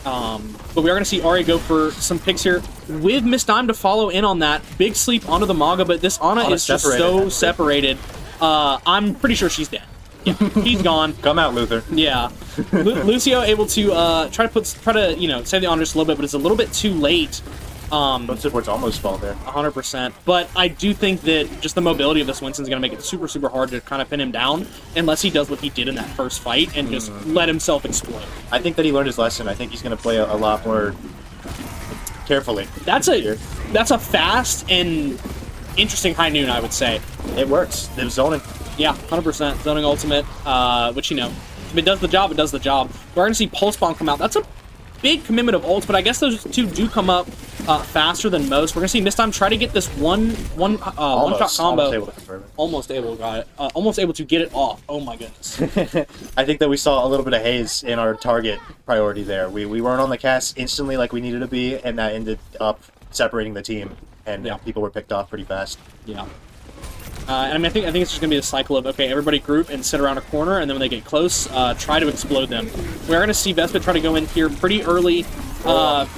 But we are going to see Ari go for some picks here with Miss Dime to follow in on that. Big sleep onto the Maga, but this Ana is just so separated. I'm pretty sure she's dead. Yeah, he's gone. Come out, Luther. Yeah. Lucio able to try to save the honor just a little bit, but it's a little bit too late. Both supports almost fall there. 100%. But I do think that just the mobility of this Winston's going to make it super, super hard to kind of pin him down unless he does what he did in that first fight and just let himself explode. I think that he learned his lesson. I think he's going to play a lot more carefully. That's a fast and interesting high noon, I would say. It works. It was zoning. Yeah, 100%. Zoning ultimate, which, if it does the job, it does the job. We're going to see Pulse Bomb come out. That's a big commitment of ults, but I guess those two do come up faster than most. We're gonna see Miss Time try to get this one-shot combo. Almost able to get it off. Oh my goodness. I think that we saw a little bit of haze in our target priority there. We weren't on the cast instantly like we needed to be, and that ended up separating the team, and people were picked off pretty fast. Yeah. And I mean, I think it's just gonna be a cycle of, okay, everybody group and sit around a corner, and then when they get close, try to explode them. We're gonna see Vespa try to go in here pretty early. I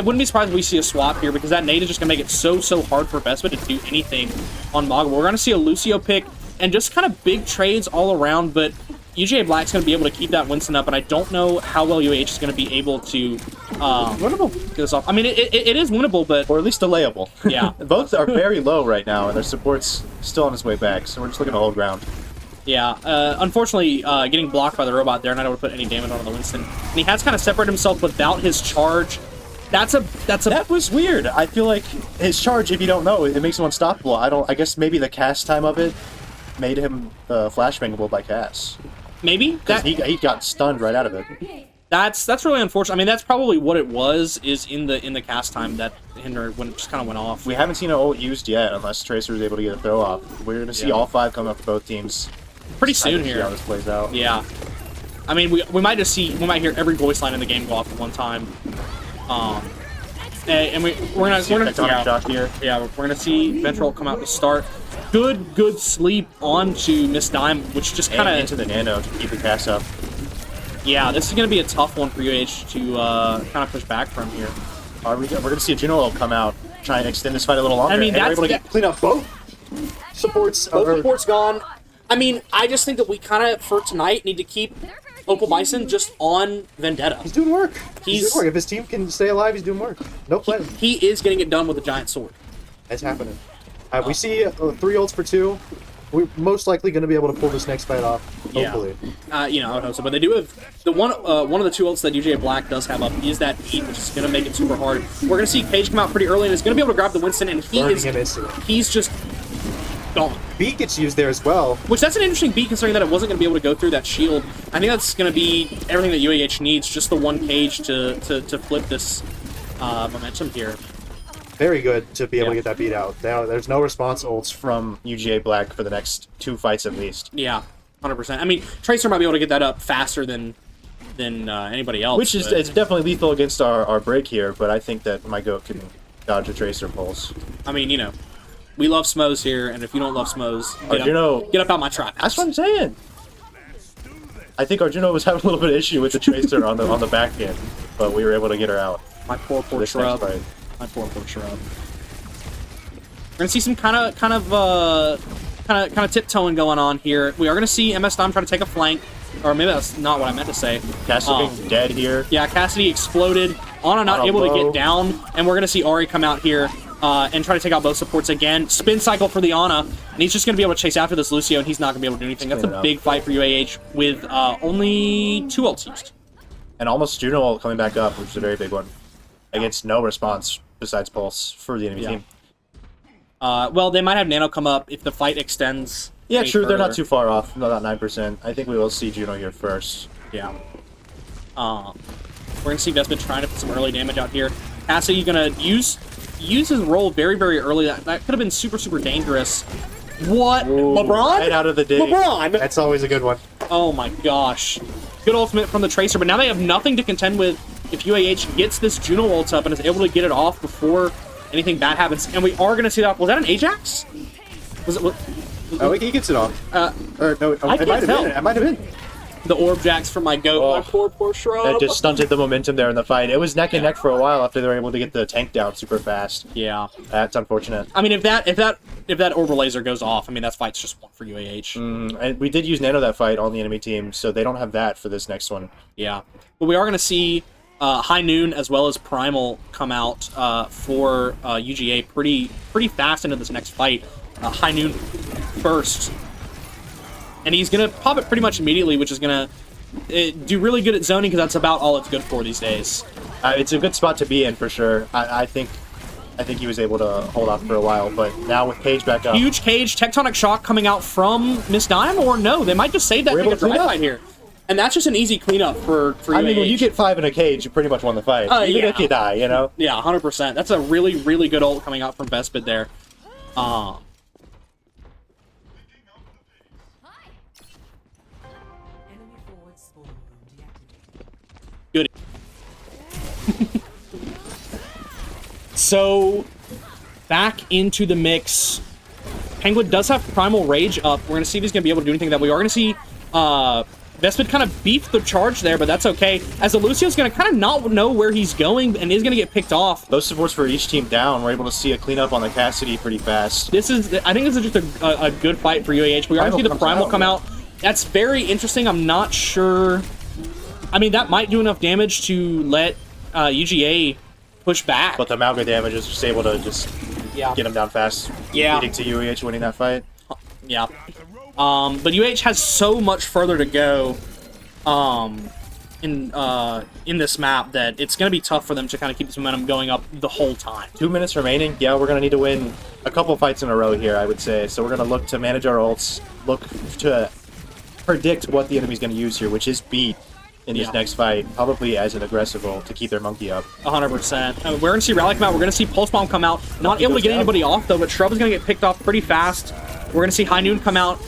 wouldn't be surprised if we see a swap here, because that nade is just gonna make it so hard for Vespa to do anything on Maga. We're gonna see a Lucio pick and just kind of big trades all around, but UGA Black's going to be able to keep that Winston up, and I don't know how well UH is going to be able to Winnable. get this off. I mean, it is winnable, but... Or at least delayable. Yeah. Both are very low right now, and their support's still on his way back, so we're just looking to hold ground. Yeah, unfortunately, getting blocked by the robot there, not able to put any damage on the Winston. And he has kind of separated himself without his charge. That was weird. I feel like his charge, if you don't know, it makes him unstoppable. I guess maybe the cast time of it made him flashbangable by Cass. Maybe he got stunned right out of it. That's really unfortunate. I mean, that's probably what it was. Is in the cast time that Hinder just kind of went off. We haven't seen an ult used yet, unless Tracer is able to get a throw off. We're gonna see all 5 come up for both teams pretty soon here. See how this plays out. Yeah, I mean, we might hear every voice line in the game go off at one time. And we're gonna shock here. Yeah, we're gonna see Ventral come out to start. Good sleep onto Miss Dime, which just kind of into the nano to keep the cast up. Yeah, this is gonna be a tough one for UH to kind of push back from here. We're gonna see a Juno ult come out, try and extend this fight a little longer. I mean, we're able to clean up both supports. Both supports gone. I mean, I just think that we kind of for tonight need to keep Opal Bison just on Vendetta. He's doing work. He's doing work. If his team can stay alive, he's doing work. No play. He is getting it done with a giant sword. It's happening. We see 3 ults for 2. We're most likely going to be able to pull this next fight off. Hopefully. You know, I would hope so. But they do have the one of the 2 ults that UGA Black does have up is that beat, which is going to make it super hard. We're going to see Cage come out pretty early, and is going to be able to grab the Winston, and he's just gone. Beat gets used there as well. Which that's an interesting beat, considering that it wasn't going to be able to go through that shield. I think that's going to be everything that UAH needs, just the one Cage to flip this momentum here. Very good to be able to get that beat out. Now, there's no response ults From UGA Black for the next 2 fights at least. Yeah, 100%. I mean, Tracer might be able to get that up faster than anybody else. Which is it's definitely lethal against our break here, but I think that my goat can dodge a Tracer pulse. I mean, you know, we love Smos here, and if you don't love Smos, get up out my trap. That's what I'm saying. I think Arjuno was having a little bit of issue with the Tracer on the back end, but we were able to get her out. My poor shrub. My poor shrub. We're gonna see some kind of tiptoeing going on here. We are gonna see MS Dom try to take a flank, or maybe that's not what I meant to say. Cassidy being dead here. Yeah, Cassidy exploded. Ana not able to get down, and we're gonna see Ari come out here and try to take out both supports again. Spin cycle for the Ana, and he's just gonna be able to chase after this Lucio, and he's not gonna be able to do anything. That's a big fight for UAH with only 2 ults used. And almost Juno ult coming back up, which is a very big one. Against no response besides Pulse for the enemy team. Well, they might have Nano come up if the fight extends. Yeah, true. They're not too far off. Not 9%. I think we will see Juno here first. Yeah. We're gonna see Vespid trying to put some early damage out here. Cassidy's gonna use his role very, very early. That could have been super, super dangerous. What? Ooh, LeBron? right out of the day. LeBron! That's always a good one. Oh my gosh. Good ultimate from the Tracer, but now they have nothing to contend with if UAH gets this Juno ult up and is able to get it off before anything bad happens. And we are going to see that. Was that an Ajax? Was it? Oh, he gets it off. Or no, it might have been. It might have been. The Orb Jacks from my goat. Oh, my poor shrub. That just stunted the momentum there in the fight. It was neck and neck for a while after they were able to get the tank down super fast. Yeah. That's unfortunate. I mean, if that Orb Laser goes off, I mean, that fight's just one for UAH. And we did use Nano that fight on the enemy team, so they don't have that for this next one. Yeah. But we are going to see High Noon as well as Primal come out for UGA pretty fast into this next fight. High Noon first. And he's going to pop it pretty much immediately, which is going to do really good at zoning because that's about all it's good for these days. It's a good spot to be in for sure. I think he was able to hold off for a while, but now with Cage back up. Huge Cage, Tectonic Shock coming out from Miss Dime, or no, they might just save that to get the fight here. And that's just an easy cleanup for I mean, when you get 5 in a cage, you pretty much won the fight. Even if you die, you know? Yeah, 100%. That's a really, really good ult coming out from Vespid there. Good. So, back into the mix. Penguin does have Primal Rage up. We're going to see if he's going to be able to do anything that we are going to see Vespid kind of beef the charge there, but that's okay. As the Lucio's going to kind of not know where he's going and is going to get picked off. Those supports for each team down. We're able to see a cleanup on the Cassidy pretty fast. I think this is just a good fight for UAH. We are going to see the Primal come out. That's very interesting. I'm not sure. I mean, that might do enough damage to let UGA push back. But the Malga damage is just able to just get him down fast. Yeah. Leading to UAH winning that fight. Yeah. But UH has so much further to go in this map that it's going to be tough for them to kind of keep this momentum going up the whole time. 2 minutes remaining. Yeah, we're going to need to win a couple fights in a row here, I would say. So we're going to look to manage our ults, look to predict what the enemy's going to use here, which is beat in this next fight, probably as an aggressive ult to keep their monkey up. 100%. We're going to see Rally come out. We're going to see Pulse Bomb come out. Not able to get anybody off, though, but Shrub is going to get picked off pretty fast. We're going to see High Noon come out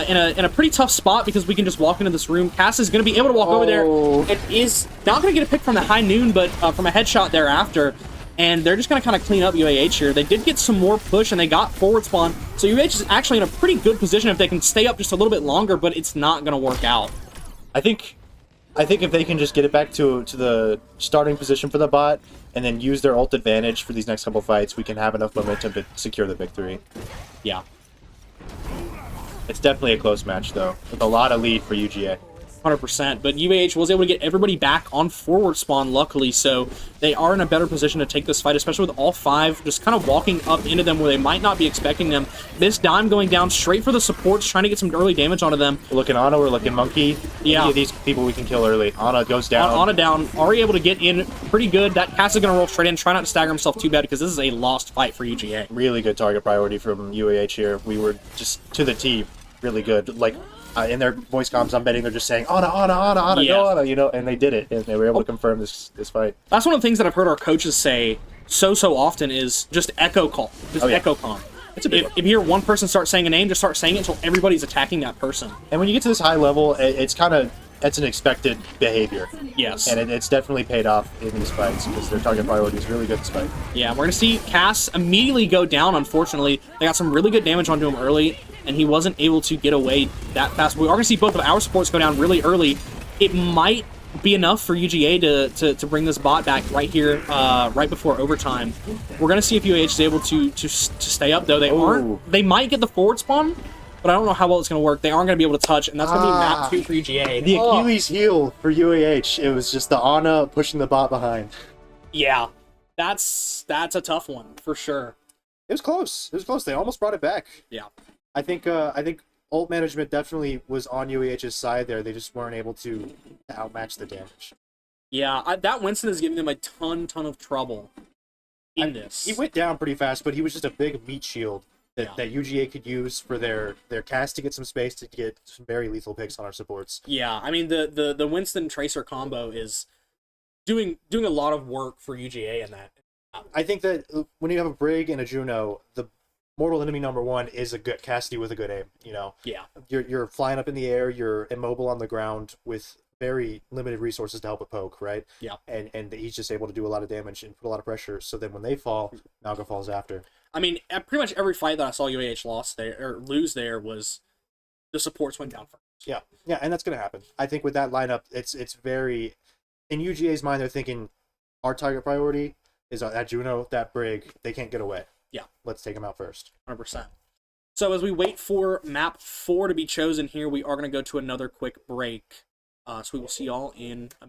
in a pretty tough spot because we can just walk into this room. Cass is going to be able to walk over there and is not going to get a pick from the High Noon, but from a headshot thereafter. And they're just going to kind of clean up UAH here. They did get some more push, and they got forward spawn. So UAH is actually in a pretty good position if they can stay up just a little bit longer, but it's not going to work out. I think if they can just get it back to the starting position for the bot and then use their ult advantage for these next couple fights, we can have enough momentum to secure the victory. Yeah. It's definitely a close match, though, with a lot of lead for UGA. 100%. But UAH was able to get everybody back on forward spawn, luckily, so they are in a better position to take this fight, especially with all 5 just kind of walking up into them where they might not be expecting them. This Dime going down straight for the supports, trying to get some early damage onto them. We're looking Ana, we're looking Monkey. Yeah. Any of these people we can kill early. Ana goes down. Ana down. Ari able to get in pretty good. That Cass is going to roll straight in. Try not to stagger himself too bad because this is a lost fight for UGA. Really good target priority from UAH here. We were just to the T, really good. Like, in their voice comms, I'm betting they're just saying, Ana, Ana, Ana, Ana, Yeah. go Ana, you know, and they did it. And they were able to confirm this fight. That's one of the things that I've heard our coaches say so often is just echo call. Just echo calm. It's a big If you hear one person start saying a name, just start saying it until everybody's attacking that person. And when you get to this high level, it's kind of, it's an expected behavior. Yes. And it's definitely paid off in these fights because their target priority is really good this fight. Yeah, we're going to see Cass immediately go down, unfortunately. They got some really good damage onto him early, and he wasn't able to get away that fast. We are going to see both of our supports go down really early. It might be enough for UGA to bring this bot back right here, right before overtime. We're going to see if UAH is able to stay up, though. They aren't. They might get the forward spawn, but I don't know how well it's going to work. They aren't going to be able to touch, and that's going to be map 2 for UGA. The Achilles heel for UAH. It was just the Ana pushing the bot behind. Yeah, that's a tough one, for sure. It was close. It was close. They almost brought it back. Yeah. I think ult management definitely was on UAH's side there. They just weren't able to outmatch the damage. Yeah, that Winston is giving them a ton of trouble in this. He went down pretty fast, but he was just a big meat shield that UGA could use for their cast to get some space to get some very lethal picks on our supports. Yeah, I mean the Winston Tracer combo is doing a lot of work for UGA in that. I think that when you have a Brig and a Juno, the mortal enemy number 1 is a good Cassidy with a good aim. You know, Yeah. You're flying up in the air, you're immobile on the ground with very limited resources to help a poke, right? Yeah. And he's just able to do a lot of damage and put a lot of pressure. So then when they fall, Naga falls after. I mean, at pretty much every fight that I saw UAH lost there or lose there was the supports went down first. Yeah, and that's gonna happen. I think with that lineup, it's very in UGA's mind. They're thinking our target priority is that Juno, that Brig. They can't get away. Yeah, let's take them out first. 100%. So as we wait for map 4 to be chosen here, we are going to go to another quick break. So we will see y'all in a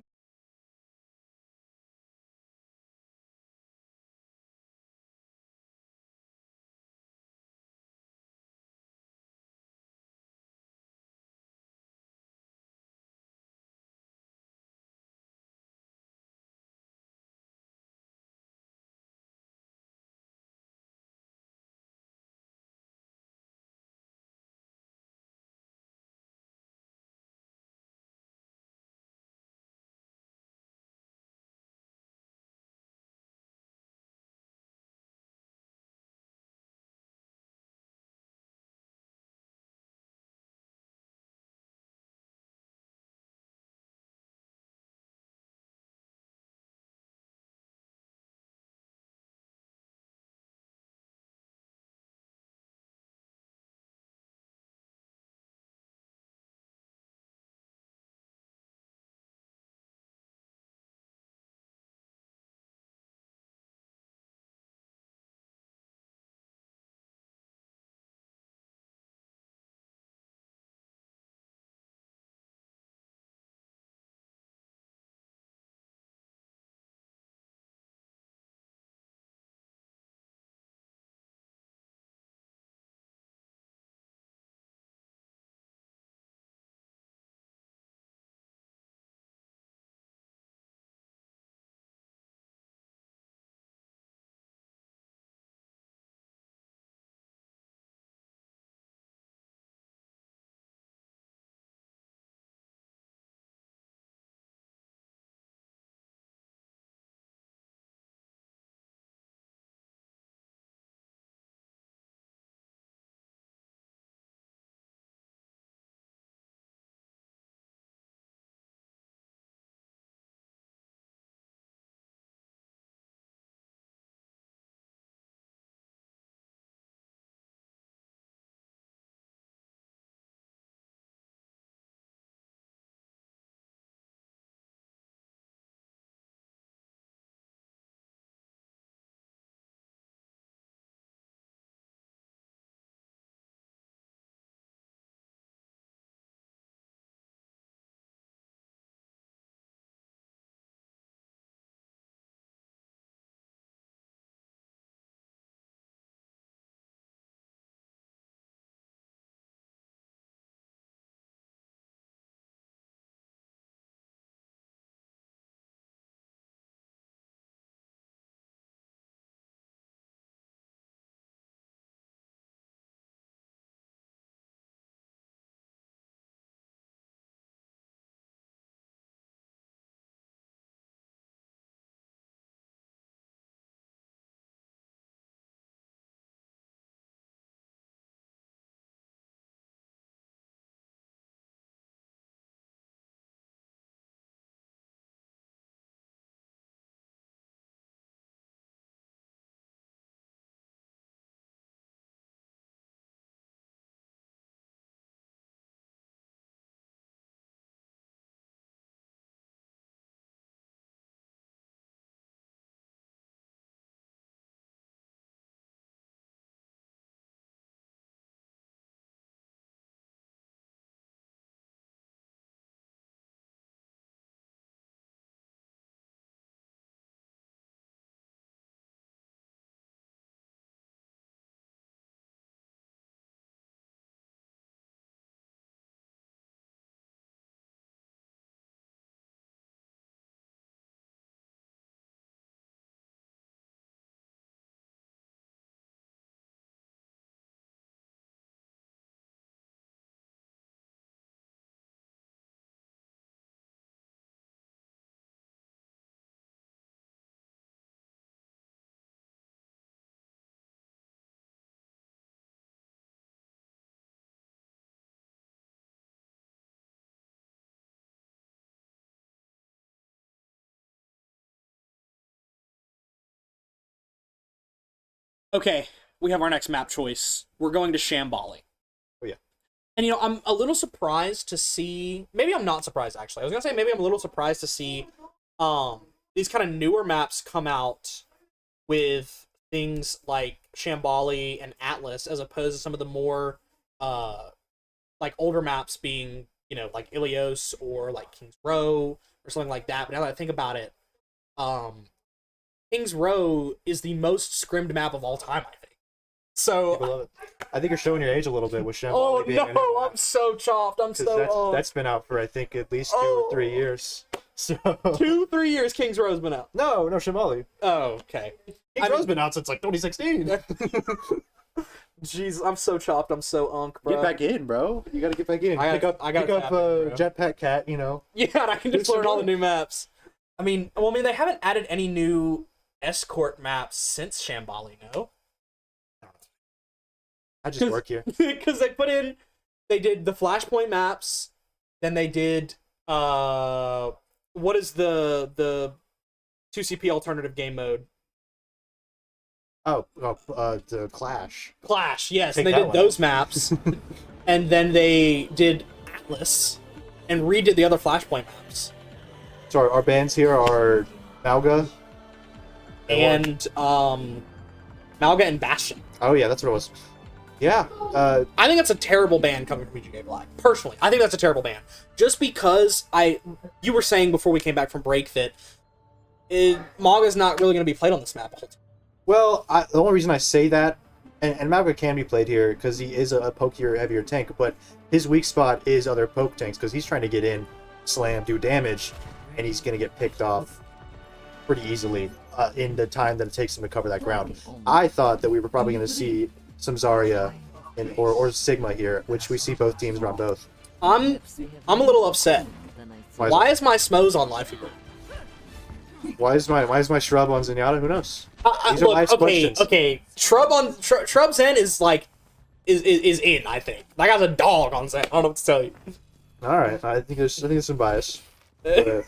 Okay, we have our next map choice. We're going to Shambali. Oh, yeah. And, you know, I'm a little surprised to see... Maybe I'm not surprised, actually. I was going to say maybe I'm a little surprised to see these kind of newer maps come out with things like Shambali and Atlas, as opposed to some of the more, like, older maps being, you know, like Ilios or, like, King's Row or something like that. But now that I think about it, King's Row is the most scrimmed map of all time, I think. People So, love it. I think you're showing your age a little bit with Shambali oh being in it. no, I'm so chopped. I'm 'Cause so old. that's been out for I think at least 2 or 3 years. So 2-3 years King's Row's been out. no Shambali. Oh, okay. King's Row's been out since like 2016. Jeez, I'm so chopped. I'm so unk, bro. Get back in, bro. You gotta get back in. I Pick up gotta tap in, bro. Jetpack Cat. You know. Yeah, and I can just some learn all the work. new maps. I mean, they haven't added any new escort maps since Shambali, no? I just work here. Because they did the Flashpoint maps, then they did, what is the 2CP alternative game mode? The Clash. Clash, yes, Take and they that did one. those maps, and then they did Atlas, and redid the other Flashpoint maps. So our bands here are Malga. And, Malga and Bastion. Oh yeah, that's what it was. Yeah. I think that's a terrible ban coming from UGA Black. Personally, I think that's a terrible ban. Just because you were saying before we came back from break that Maga's not really going to be played on this map a whole time. Well, the only reason I say that, and Malga can be played here because he is a pokier, heavier tank, but his weak spot is other poke tanks because he's trying to get in, slam, do damage, and he's going to get picked off pretty easily in the time that it takes him to cover that ground. I thought that we were probably going to see some Zarya or Sigma here, which we see both teams run both. I'm a little upset. Why is is my Smo's on Life Eater? why is my Shrub on Zenyatta? Who knows? These are Look, life's questions. okay. Shrub Zen is like is in. I think that guy's a dog on Zen. I don't know what to tell you. All right, I think there's some bias. But,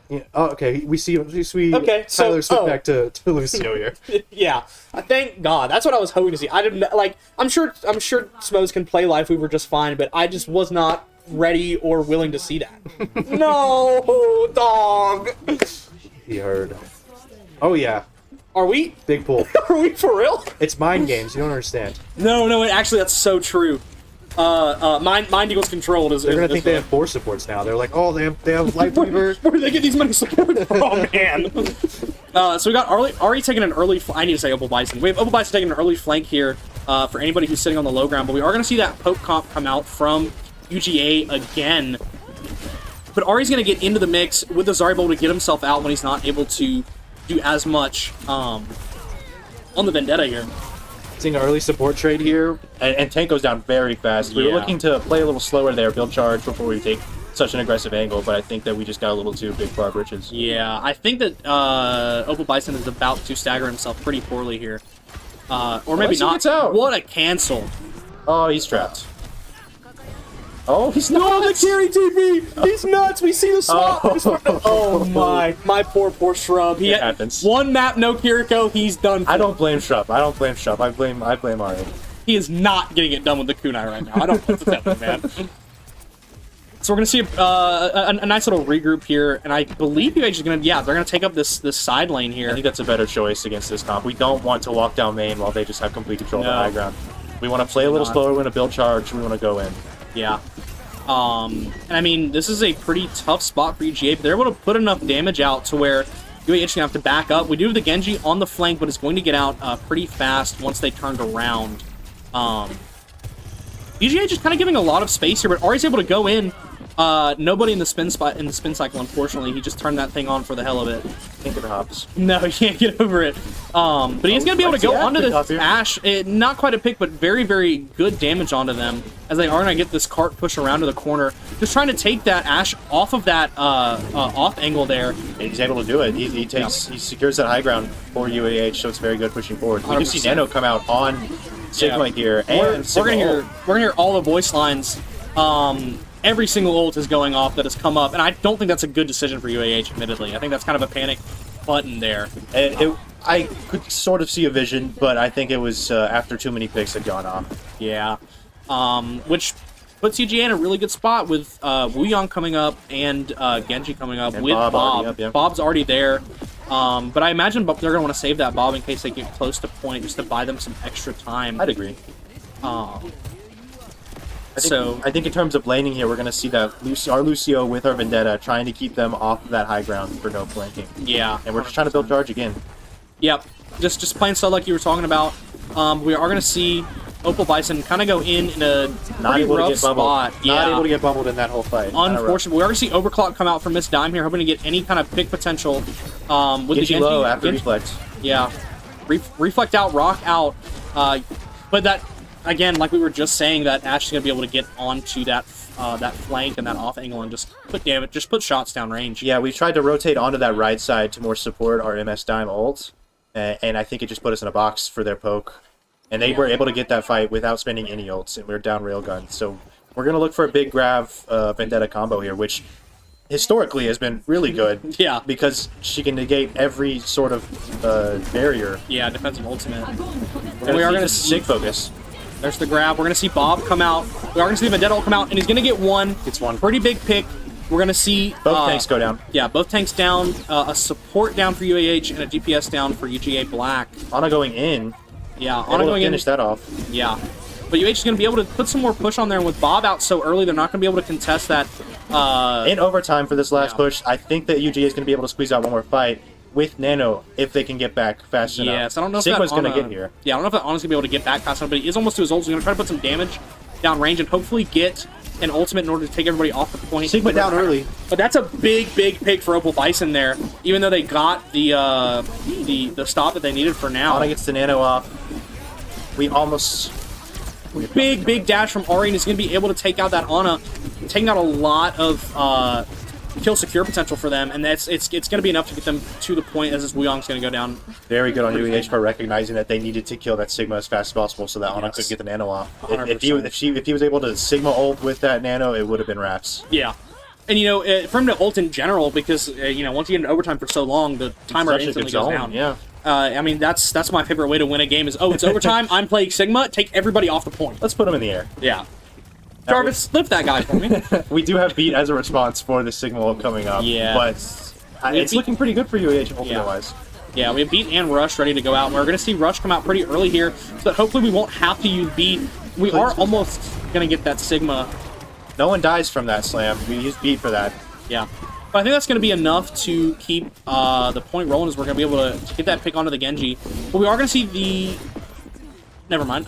yeah. Oh, okay. We see. Okay, so- Tyler switch back to Lucio here. Yeah, thank God. That's what I was hoping to see. I didn't like. I'm sure Smos can play Life Weaver just fine, but I just was not ready or willing to see that. No, dog. He heard. Oh yeah, Are we? big pull. Are we for real? It's mind games. You don't understand. No. Actually, that's so true. Mind equals controlled. They're gonna think they have 4 supports now. They're like, oh, they have Lightweaver. Where do they get these many supports from? Oh man. So we got Ari taking an early. I need to say Opal Bison. We have Opal Bison taking an early flank here for anybody who's sitting on the low ground. But we are going to see that poke comp come out from UGA again. But Ari's going to get into the mix with the Zarya able to get himself out when he's not able to do as much on the Vendetta here. Seeing an early support trade here. And tank goes down very fast. We were Yeah. looking to play a little slower there, build charge before we take such an aggressive angle, but I think that we just got a little too big for our britches. Yeah, I think that Opal Bison is about to stagger himself pretty poorly here. Or maybe Unless he not. gets out. What a cancel. Oh, he's trapped. Oh, he's not. No, the carry TP! He's nuts! We see the swap! Oh my poor Shrub. He It happens. One map, no Kiriko, he's done for. I don't blame Shrub. I blame Ari. He is not getting it done with the kunai right now. I don't know what to tell you, man. So we're gonna see a nice little regroup here, and I believe UH is gonna, they're gonna take up this side lane here. I think that's a better choice against this comp. We don't want to walk down main while they just have complete control of the No. high ground. We want to play a little not. slower, we want to build charge, we want to go in. Yeah. And I mean, this is a pretty tough spot for UGA, but they're able to put enough damage out to where UAH is gonna have to back up. We do have the Genji on the flank, but it's going to get out pretty fast once they turned around. UGA just kind of giving a lot of space here, but Ari's able to go in. Nobody in the spin cycle, unfortunately. He just turned that thing on for the hell of it. Can't get the hops. No, he can't get over it. But he's going to be able to go onto pick off this here. Ashe. Not quite a pick, but very, very good damage onto them as they are going to get this cart push around to the corner. Just trying to take that Ashe off of that off angle there. And he's able to do it. He secures that high ground for UAH, so it's very good pushing forward. We do see 100%. Nano come out on Sigma here, and We're Sigma gonna hear all the voice lines. Every single ult is going off that has come up, and I don't think that's a good decision for UAH, admittedly. I think that's kind of a panic button there. I could sort of see a vision, but I think it was after too many picks had gone off. Yeah. Which puts UGA in a really good spot with Wuyong coming up and Genji coming up And with Bob Bob. already up, yeah. Bob's already there. But I imagine they're going to want to save that Bob in case they get close to point just to buy them some extra time. I'd agree. I think in terms of laning here, we're going to see that our Lucio with our Vendetta trying to keep them off of that high ground for no flanking. Yeah. And we're just trying to build charge again. Yep. Just playing slow like you were talking about. We are going to see Opal Bison kind of go in a Not pretty able to rough get bubbled. spot. Not able to get bubbled in that whole fight. Unfortunately, we already see Overclock come out from Miss Dime here, hoping to get any kind of pick potential. With Get the you low Genji. after reflex. Yeah. Reflect out, rock out. But that, again, like we were just saying, that Ash is going to be able to get onto that that flank and that off angle and just put shots down range. Yeah, we tried to rotate onto that right side to more support our MS Dime ult, and I think it just put us in a box for their poke. And they were able to get that fight without spending any ults, and we were down railgun. So we're going to look for a big Grav Vendetta combo here, which historically has been really good. Yeah. Because she can negate every sort of barrier. Yeah, defensive ultimate. And we are going to Sig focus. There's the grab. We're going to see Bob come out. We are going to see the Vendetta come out, and he's going to get one. Gets one. Pretty big pick. We're going to see... Both tanks go down. Yeah, both tanks down. A support down for UAH and a DPS down for UGA Black. Ana going in. Yeah, Ana going in. Finish that off. Yeah. But UH is going to be able to put some more push on there, and with Bob out so early, they're not going to be able to contest that. In overtime for this last push, I think that UGA is going to be able to squeeze out one more fight with Nano if they can get back fast enough. Yes, I don't know if Sigma's that going to get here. Yeah, I don't know if that Ana's going to be able to get back fast enough, but he is almost to his ult, so he's going to try to put some damage down range and hopefully get an ultimate in order to take everybody off the point. Sigma down early. But that's a big pick for Opal Bison there, even though they got the stop that they needed for now. Ana gets the Nano off. We almost... Big dash from Ari, and is going to be able to take out that Ana, taking out a lot of kill secure potential for them, and it's going to be enough to get them to the point as this Wuyong's going to go down. Very good on UEH for recognizing that they needed to kill that Sigma as fast as possible so that Ana could get the Nano off. If he was able to Sigma ult with that Nano, it would have been wraps. Yeah. And, you know, for him to ult in general, because, you know, once you get into overtime for so long, the timer instantly goes down. Yeah. I mean, that's my favorite way to win a game is, oh, it's overtime, I'm playing Sigma, take everybody off the point. Let's put him in the air. Yeah. Jarvis, lift that guy for me. We do have beat as a response for the Sigma ult coming up. Yeah. But it's looking pretty good for UEH ultimate-wise. Yeah, we have Beat and Rush ready to go out. We're going to see Rush come out pretty early here, so that hopefully we won't have to use Beat. We are almost going to get that Sigma. No one dies from that slam. We use Beat for that. Yeah. But I think that's going to be enough to keep the point rolling, as we're going to be able to get that pick onto the Genji. But we are going to see the... Never mind.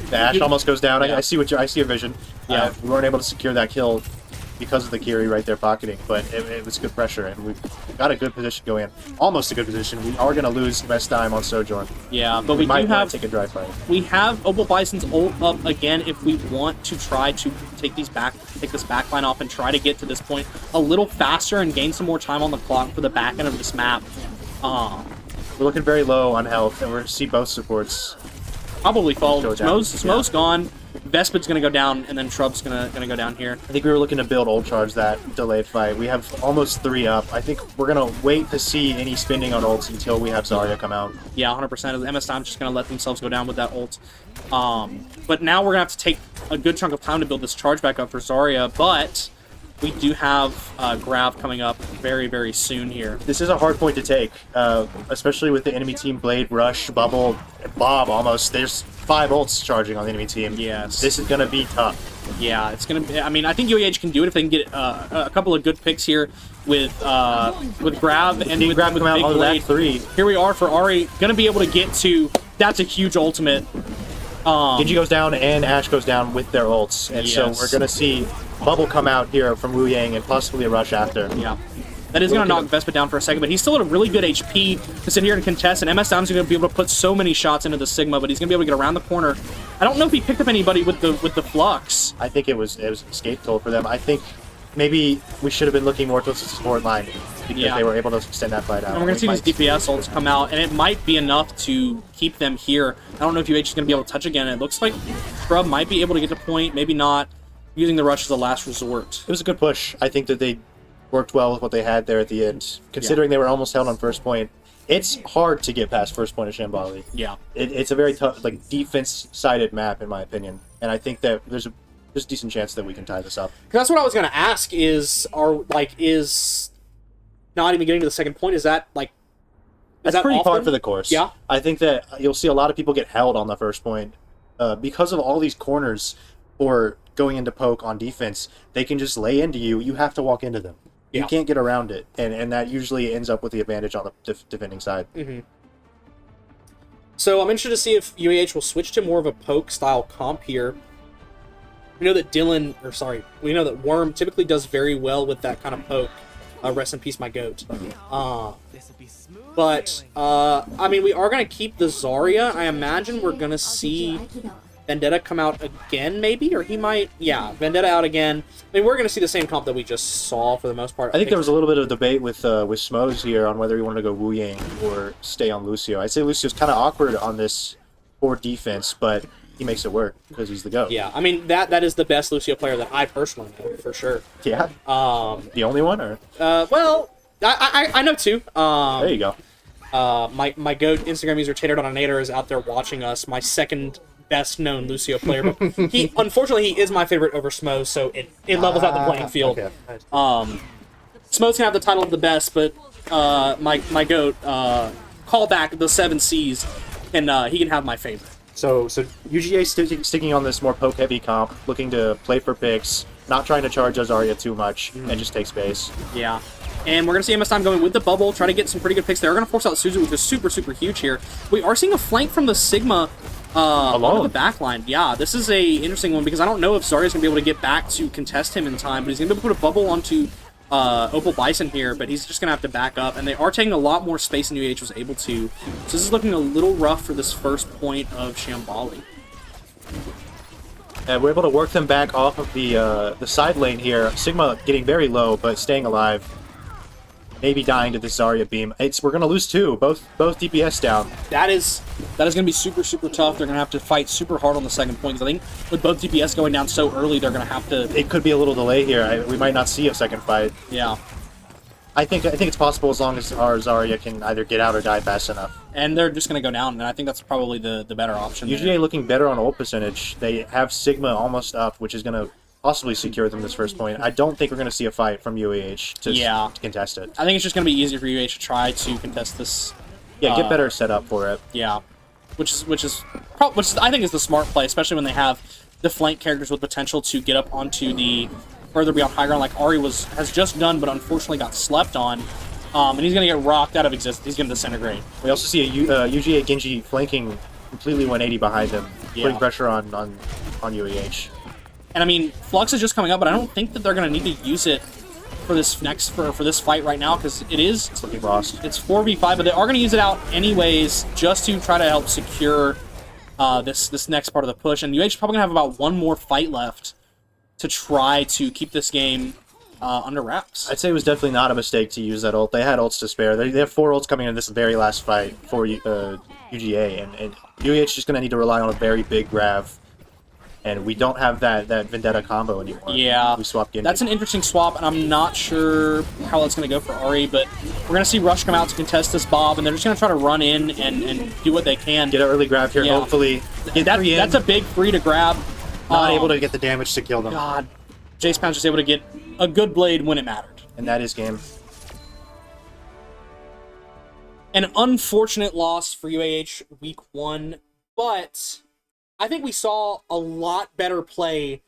The Ashe almost goes down. Yeah. I see your vision. Yeah. We weren't able to secure that kill because of the Kiri right there pocketing, but it was good pressure, and we got a good position going in. Almost a good position. We are going to lose best time on Sojourn. Yeah, but we might do have... take a dry fight. We have Opal Bison's ult up again if we want to try to take this back line off and try to get to this point a little faster and gain some more time on the clock for the back end of this map. We're looking very low on health, and we're going to see both supports. Probably fall. Smo's Yeah. gone. Vespid's going to go down, and then Shrub's going to go down here. I think we were looking to build ult charge that delayed fight. We have almost 3 up. I think we're going to wait to see any spinning on ults until we have Zarya come out. Yeah, 100%. MS Time's just going to let themselves go down with that ult. But now we're going to have to take a good chunk of time to build this charge back up for Zarya, but we do have Grav coming up very, very soon here. This is a hard point to take, especially with the enemy team Blade, Rush, Bubble, Bob almost. There's 5 ults charging on the enemy team. Yes. This is going to be tough. Yeah, it's going to be... I mean, I think UAH can do it if they can get a couple of good picks here with Grav and with Grav come out Big on Blade. that 3. Here we are for Ari. Going to be able to get to... That's a huge ultimate. Genji goes down and Ashe goes down with their ults. And so we're going to see Bubble come out here from Wu Yang and possibly a Rush after. Yeah. That is going to knock Vespid down for a second, but he's still at a really good HP to sit here and contest, and MS Dime's going to be able to put so many shots into the Sigma, but he's going to be able to get around the corner. I don't know if he picked up anybody with the Flux. I think it was an escape tool for them. I think maybe we should have been looking more towards the support line because they were able to extend that fight out. And we're going to see these DPS ults come out, and it might be enough to keep them here. I don't know if UH is going to be able to touch again. It looks like Scrub might be able to get to point, maybe not, using the Rush as a last resort. It was a good push. I think that they worked well with what they had there at the end. Considering they were almost held on first point, it's hard to get past first point of Shambali. Yeah. It's a very tough, like, defense-sided map, in my opinion. And I think that there's a decent chance that we can tie this up. That's what I was going to ask is not even getting to the second point, is that, like, That's pretty par for the course. Yeah. I think that you'll see a lot of people get held on the first point. Because of all these corners or going into poke on defense, they can just lay into you. You have to walk into them. You can't get around it. And that usually ends up with the advantage on the defending side. Mm-hmm. So I'm interested to see if UAH will switch to more of a poke-style comp here. We know that we know that Worm typically does very well with that kind of poke. Rest in peace, my goat. But, I mean, we are going to keep the Zarya. I imagine we're going to see Vendetta come out again, maybe? Or he might... Yeah, Vendetta out again. I mean, we're going to see the same comp that we just saw for the most part. I think there was a little bit of debate with Smose here on whether he wanted to go Wu Yang or stay on Lucio. I'd say Lucio's kind of awkward on this poor defense, but he makes it work because he's the GOAT. Yeah, I mean, that is the best Lucio player that I personally know, for sure. Yeah? The only one, or? Well, I know two. There you go. My GOAT Instagram user, Tater.Nader, is out there watching us, my second best known Lucio player. But unfortunately, he is my favorite over Smose, so it levels out the playing field. Okay. Smose can have the title of the best, but my GOAT, call back the 7 C's, and he can have my favorite. So UGA sticking on this more poke-heavy comp, looking to play for picks, not trying to charge Zarya too much, and just take space. Yeah. And we're going to see MS Time going with the bubble, try to get some pretty good picks. They're going to force out Suzu, which is super, super huge here. We are seeing a flank from the Sigma onto the back line. Yeah, this is a interesting one because I don't know if Zarya's going to be able to get back to contest him in time, but he's going to be able to put a bubble onto Opal Bison here, but he's just going to have to back up. And they are taking a lot more space than UH was able to. So this is looking a little rough for this first point of Shambali. And we're able to work them back off of the side lane here. Sigma getting very low, but staying alive. Maybe dying to this Zarya beam. We're gonna lose two. Both DPS down. That is gonna be super, super tough. They're gonna have to fight super hard on the second point, because I think with both DPS going down so early, they're gonna have to. It could be a little delay here. We might not see a second fight. Yeah. I think it's possible as long as our Zarya can either get out or die fast enough. And they're just gonna go down, and I think that's probably the better option. UGA looking better on ult percentage. They have Sigma almost up, which is gonna possibly secure them this first point. I don't think we're going to see a fight from UAH to contest it. I think it's just going to be easier for UAH to try to contest this. Yeah, get better set up for it. Yeah, which I think is the smart play, especially when they have the flank characters with potential to get up onto the further beyond high ground, like Ari has just done, but unfortunately got slept on. And he's going to get rocked out of existence. He's going to disintegrate. We also see a UGA Genji flanking completely 180 behind him, putting pressure on UAH. And I mean, Flux is just coming up, but I don't think that they're going to need to use it for this for this fight right now, because it's looking lost. It's 4v5, but they are going to use it out anyways, just to try to help secure this next part of the push. And UH is probably going to have about one more fight left to try to keep this game under wraps. I'd say it was definitely not a mistake to use that ult. They had ults to spare. They have 4 ults coming in this very last fight for UGA, and UH is just going to need to rely on a very big Grav. And we don't have that Vendetta combo anymore. Yeah, we swapped Genji. That's an interesting swap, and I'm not sure how that's going to go for Ari, but we're going to see Rush come out to contest this Bob, and they're just going to try to run in and do what they can. Get an early grab here, hopefully. That's a big free to grab. Not able to get the damage to kill them. God, Jace Pound's just able to get a good blade when it mattered. And that is game. An unfortunate loss for UAH week 1, but I think we saw a lot better play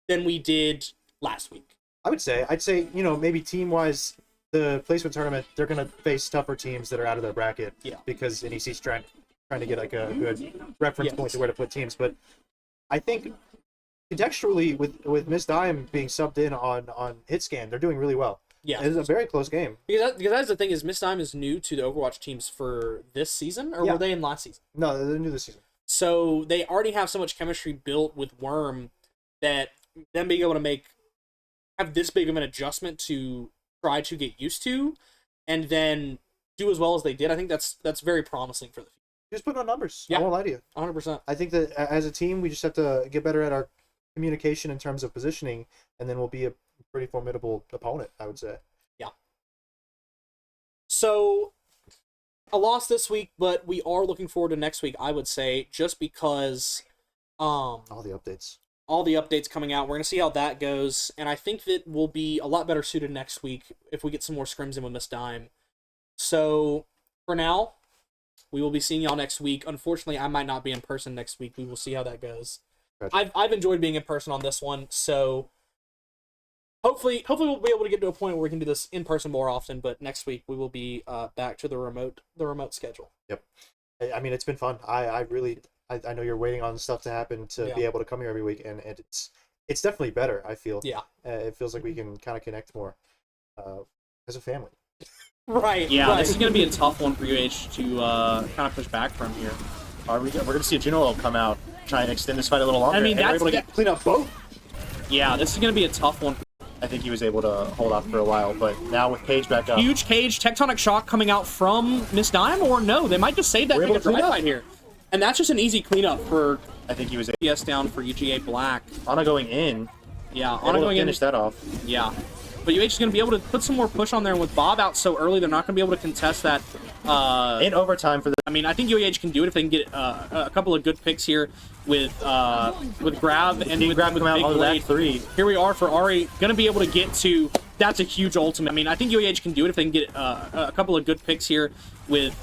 than we did last week. I'd say, maybe team-wise, the placement tournament, they're going to face tougher teams that are out of their bracket. Yeah. Because NEC's trying to get like a good reference point to where to put teams. But I think contextually, with Miss Dime being subbed in on HitScan, they're doing really well. Yeah. It's a very close game. Because that's the thing, is Miss Dime is new to the Overwatch teams for this season, or were they in last season? No, they're new this season. So they already have so much chemistry built with Worm that them being able to have this big of an adjustment to try to get used to, and then do as well as they did, I think that's very promising for the future. Just put on numbers. Yeah. I won't lie to you. 100%. I think that as a team, we just have to get better at our communication in terms of positioning, and then we'll be a pretty formidable opponent, I would say. Yeah. So a loss this week, but we are looking forward to next week, I would say, just because All the updates coming out. We're going to see how that goes, and I think that we'll be a lot better suited next week if we get some more scrims in with Miss Dime. So, for now, we will be seeing y'all next week. Unfortunately, I might not be in person next week. We will see how that goes. Gotcha. I've enjoyed being in person on this one, so hopefully we'll be able to get to a point where we can do this in person more often. But next week we will be back to the remote schedule. Yep. I mean, it's been fun. I know you're waiting on stuff to happen to be able to come here every week, and it's definitely better. I feel. Yeah. It feels like we can kind of connect more as a family. Right. Yeah, right. this is going to be a tough one for UH to kind of push back from here. We're going to see a Juno come out, try and extend this fight a little longer. I mean, and we're that's able to clean up both. Yeah, this is going to be a tough one. I think he was able to hold off for a while, but now with Cage back up. Huge cage, tectonic shock coming out from Miss Dime, or no, they might just save that We're big able to clean dry up. fight here. And that's just an easy cleanup for I think he was PS down for UGA Black. Anna going in. Yeah, Able Anna to going in. finish that off. Yeah. But UH is going to be able to put some more push on there, and with Bob out so early, they're not going to be able to contest that. In overtime for the. I mean, I think UAH can do it if they can get a couple of good picks here with Grab and with Grab with come out Big on the Blade. back three. Here we are for Ari, going to be able to get to. That's a huge ultimate. I mean, I think UAH can do it if they can get a couple of good picks here with